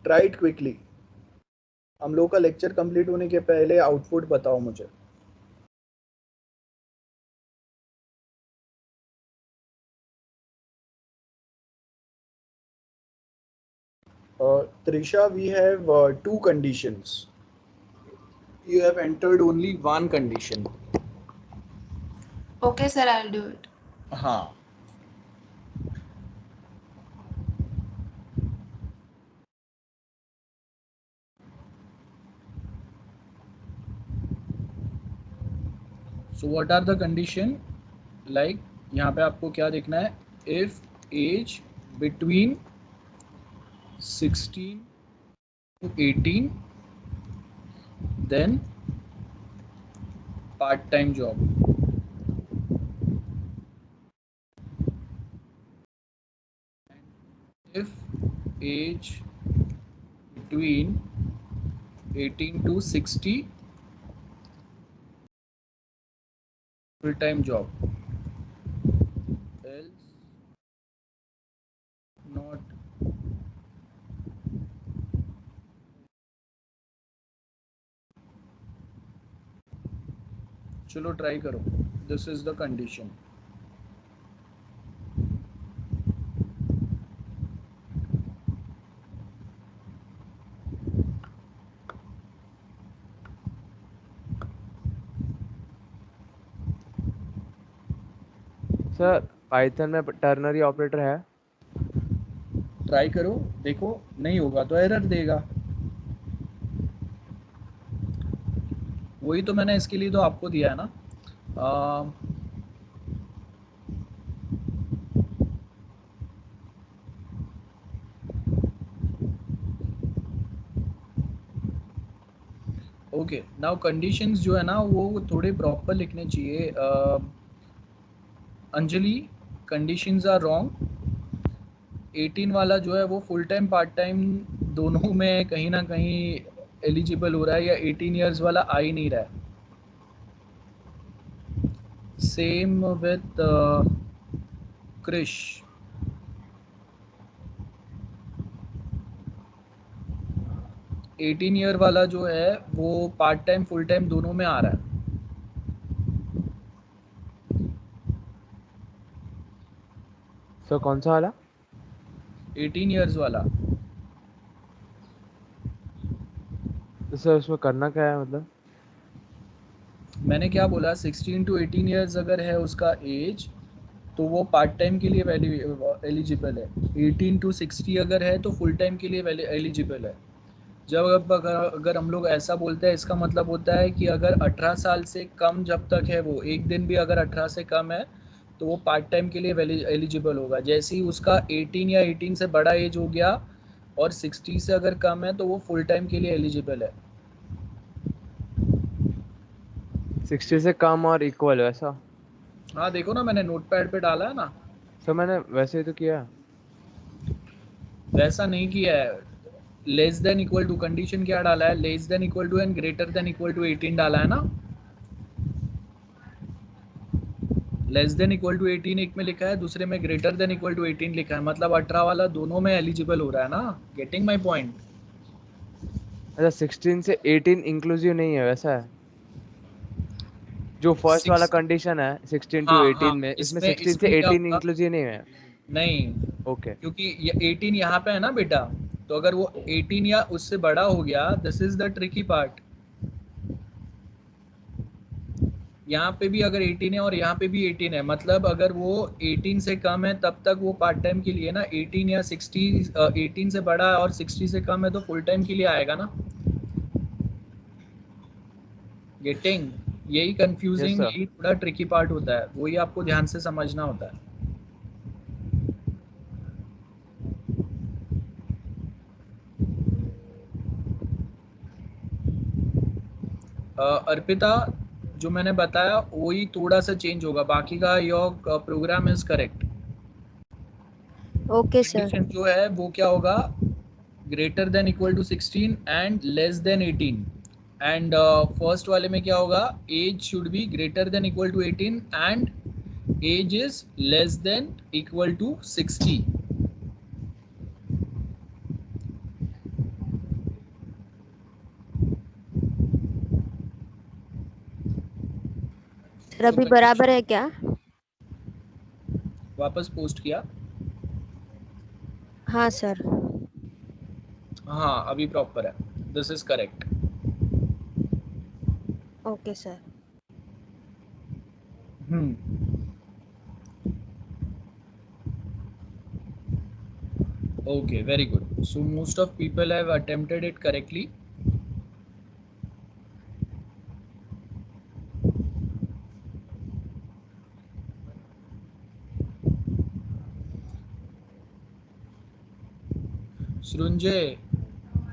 ट्राई इट क्विकली, हम लोग का लेक्चर कंप्लीट होने के पहले आउटपुट बताओ मुझे। Trisha, we have two conditions. You have entered only one condition. Okay, sir, I'll do it. हाँ, so what are the condition? Like यहाँ पे आपको क्या देखना है? If age between 16 to 18, then part time job। If age between 18 to 60, full time job, else not। चलो try करो, this is the condition. Sir Python में टर्नरी ऑपरेटर है? ट्राई करो, देखो नहीं होगा तो एरर देगा। वही तो मैंने इसके लिए तो आपको दिया है ना। ओके नाउ कंडीशंस जो है ना वो थोड़े प्रॉपर लिखने चाहिए। Anjali, conditions are wrong. 18 वाला जो है वो फुल टाइम पार्ट टाइम दोनों में कहीं ना कहीं एलिजिबल हो रहा है, या 18 ईयर्स वाला आ ही नहीं रहा है। Same with Krish. Eighteen year वाला जो है वो पार्ट टाइम फुल टाइम दोनों में आ रहा है। सर कौन सा वाला? 18 ईयर्स वाला। तो सर उसमें करना क्या है मतलब? मैंने क्या बोला, 16 to 18 ईयर्स अगर है उसका एज तो वो पार्ट टाइम के लिए एलिजिबल है। 18 to 60 अगर है तो फुल टाइम के लिए एलिजिबल है। जब अगर हम लोग ऐसा बोलते हैं, इसका मतलब होता है कि अगर 18 साल से कम जब तक है, वो एक दिन भी अगर 18 से कम है तो वो पार्ट टाइम के लिए एलिजिबल होगा। जैसे ही उसका 18 या 18 से बड़ा एज हो गया और 60 से अगर कम है तो वो फुल टाइम के लिए एलिजिबल है। 60 से कम और इक्वल वैसा? हाँ देखो ना, मैंने नोट पैड पे डाला है ना। सर मैंने वैसे ही तो किया। वैसा नहीं किया है। Less than equal to condition क्या डाला है? Less than equal to and greater than equal to 18 डाला है ना। लेस देन इक्वल टू 18 एक में लिखा है, दूसरे में ग्रेटर देन इक्वल टू 18 लिखा है, मतलब 18 वाला दोनों में एलिजिबल हो रहा है ना। Getting my point? अच्छा 16 से 18 इंक्लूसिव नहीं है वैसा है? जो फर्स्ट वाला कंडीशन है 16 टू हाँ 18 हाँ, में, इसमें इसमें 16 से इसमें क्या 18 होगा? इंक्लूसिव नहीं है? नहीं, ओके। क्योंकि ये 18 यहाँ पे है ना बेटा, तो अगर वो 18 या उससे बड़ा हो गया, this is the tricky part. यहाँ पे भी अगर 18 है और यहाँ पे भी 18 है, मतलब अगर वो 18 से कम है तब तक वो पार्ट टाइम के लिए ना। 18 या 60, 18 से बड़ा है और 60 से कम है तो फुल टाइम के लिए आएगा ना। गेटिंग? यही यस कंफ्यूजिंग, सर। यही थोड़ा ट्रिकी पार्ट होता है, वही आपको ध्यान से समझना होता है। अर्पिता, जो मैंने बताया वही थोड़ा सा चेंज होगा, बाकी का your program is correct. Okay sir. Condition जो है वो क्या होगा? Greater than equal to 16 and less than 18। And first वाले में क्या होगा? Age should be greater than equal to 18 and age is less than equal to 60। Sir अभी बराबर है क्या? वापस पोस्ट किया? हाँ सर। हाँ अभी प्रॉपर है, this is correct. Okay sir. Okay, very good. So most of people have attempted it correctly. Srinjay,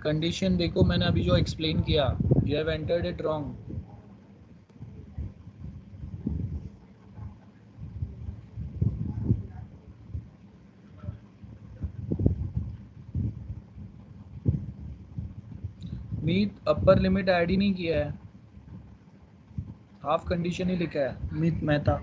condition देखो, मैंने अभी जो एक्सप्लेन किया, you have entered it wrong. Meet upper limit add ही नहीं किया है, हाफ कंडीशन ही लिखा है मीत मेहता।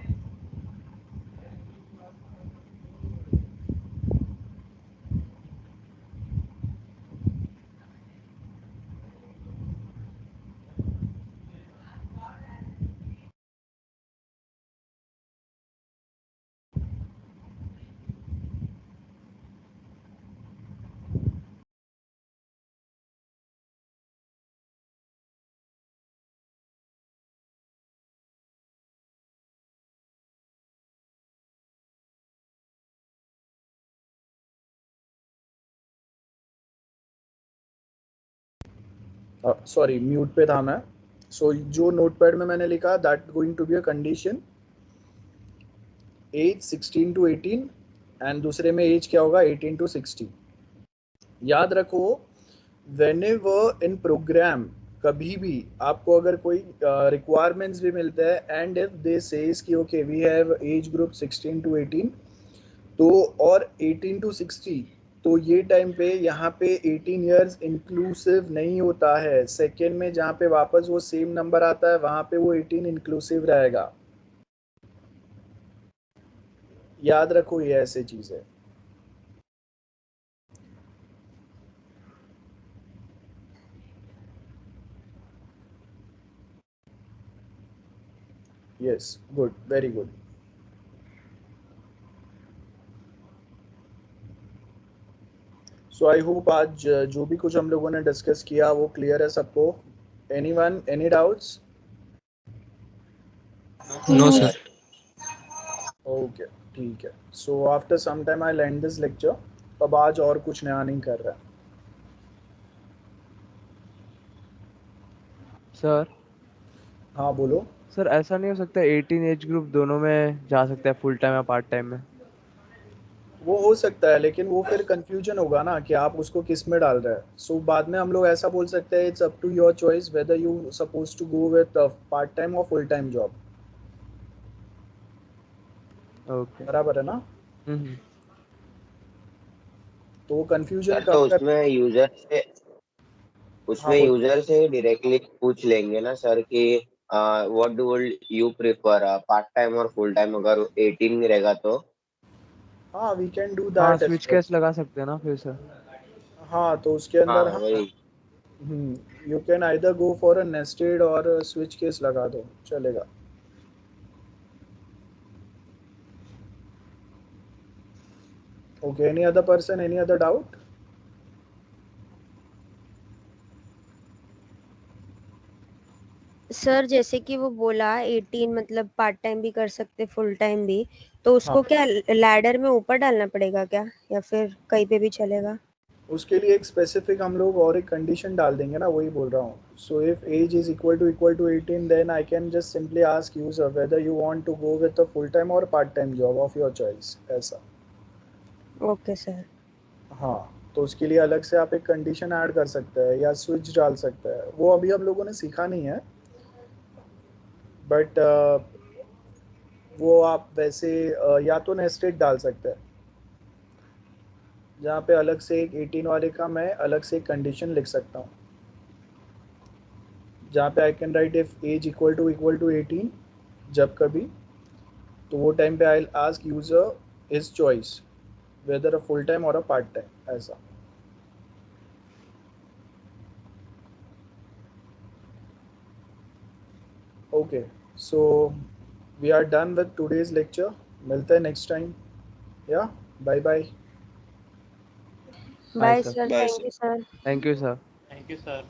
सॉरी म्यूट पे था मैं। सो जो नोटपैड में मैंने लिखा, that going to be a condition, age 16 to 18 and दूसरे में एज क्या होगा? 18 to 60। याद रखो, whenever in program कभी भी आपको अगर कोई रिक्वायरमेंट्स भी मिलता है एंड इफ दे सेज कि okay we have age group 16 to 18 तो और 18 to 60 तो ये टाइम पे यहाँ पे 18 इयर्स इंक्लूसिव नहीं होता है। सेकेंड में जहाँ पे वापस वो सेम नंबर आता है वहाँ पे वो 18 इंक्लूसिव रहेगा। याद रखो ये ऐसे चीज है। Yes good, very good. So I hope आज जो भी कुछ हम लोगों ने डिस्कस किया वो क्लियर है सबको। Anyone, any doubts? No, sir. Okay ठीक है। So after some time I and this lecture. अब आज और कुछ नया नहीं कर रहा। सर हाँ बोलो। सर ऐसा नहीं हो सकता 18 एज ग्रुप दोनों में जा सकता है, फुल टाइम या पार्ट टाइम में? वो हो सकता है लेकिन वो फिर कंफ्यूजन होगा ना कि आप उसको किस में डाल रहे हैं। सो बाद में हम लोग ऐसा बोल सकते हैं it's up to your choice whether you suppose to go with part time और फुल टाइम जॉब। ओके। बराबर है ना? हम्म। तो कंफ्यूजन सर तो कम कर। उसमें बोलो। यूजर से डायरेक्टली पूछ लेंगे ना सर कि what do you prefer, part time और फुल टाइम, अगर 18 रहेगा तो? हाँ वी कैन डू हाँ that age switch well. Case लगा सकते हैं ना फिर सर। हाँ तो उसके अंदर हाँ हाँ वही। You can either go for a nested और स्विच केस लगा दो, चलेगा। Okay, any other person, any other doubt? Sir जैसे कि वो बोला 18 मतलब पार्ट टाइम भी कर सकते फुल टाइम भी, तो हाँ उसको क्या लैडर में ऊपर डालना पड़ेगा क्या या फिर कहीं पे भी चलेगा? उसके लिए एक स्पेसिफिक हम लोग और एक कंडीशन डाल देंगे ना, वही बोल रहा हूँ। So if age is equal to 18 then I can just simply ask user whether you want to go with a full time और part time job of your choice, ऐसा। Okay sir. हाँ तो उसके लिए अलग से आप एक कंडीशन ऐड कर सकते हैं या स्विच डाल सकते हैं, वो अभी हम लोगों ने सीखा नहीं है। बट वो आप वैसे या तो नेस्टेड डाल सकते हैं जहाँ पे अलग से एक 18 वाले का मैं अलग से एक कंडीशन लिख सकता हूँ, जहाँ पे I can write if age equal to 18 जब कभी, तो वो टाइम पे I ask user his choice whether a full time और अ पार्ट टाइम, ऐसा। Okay so we are done with today's lecture. मिलते हैं नेक्स्ट टाइम। या bye bye. Bye bye sir. Sir, bye thank sir. You sir. Thank you sir. Thank you, sir.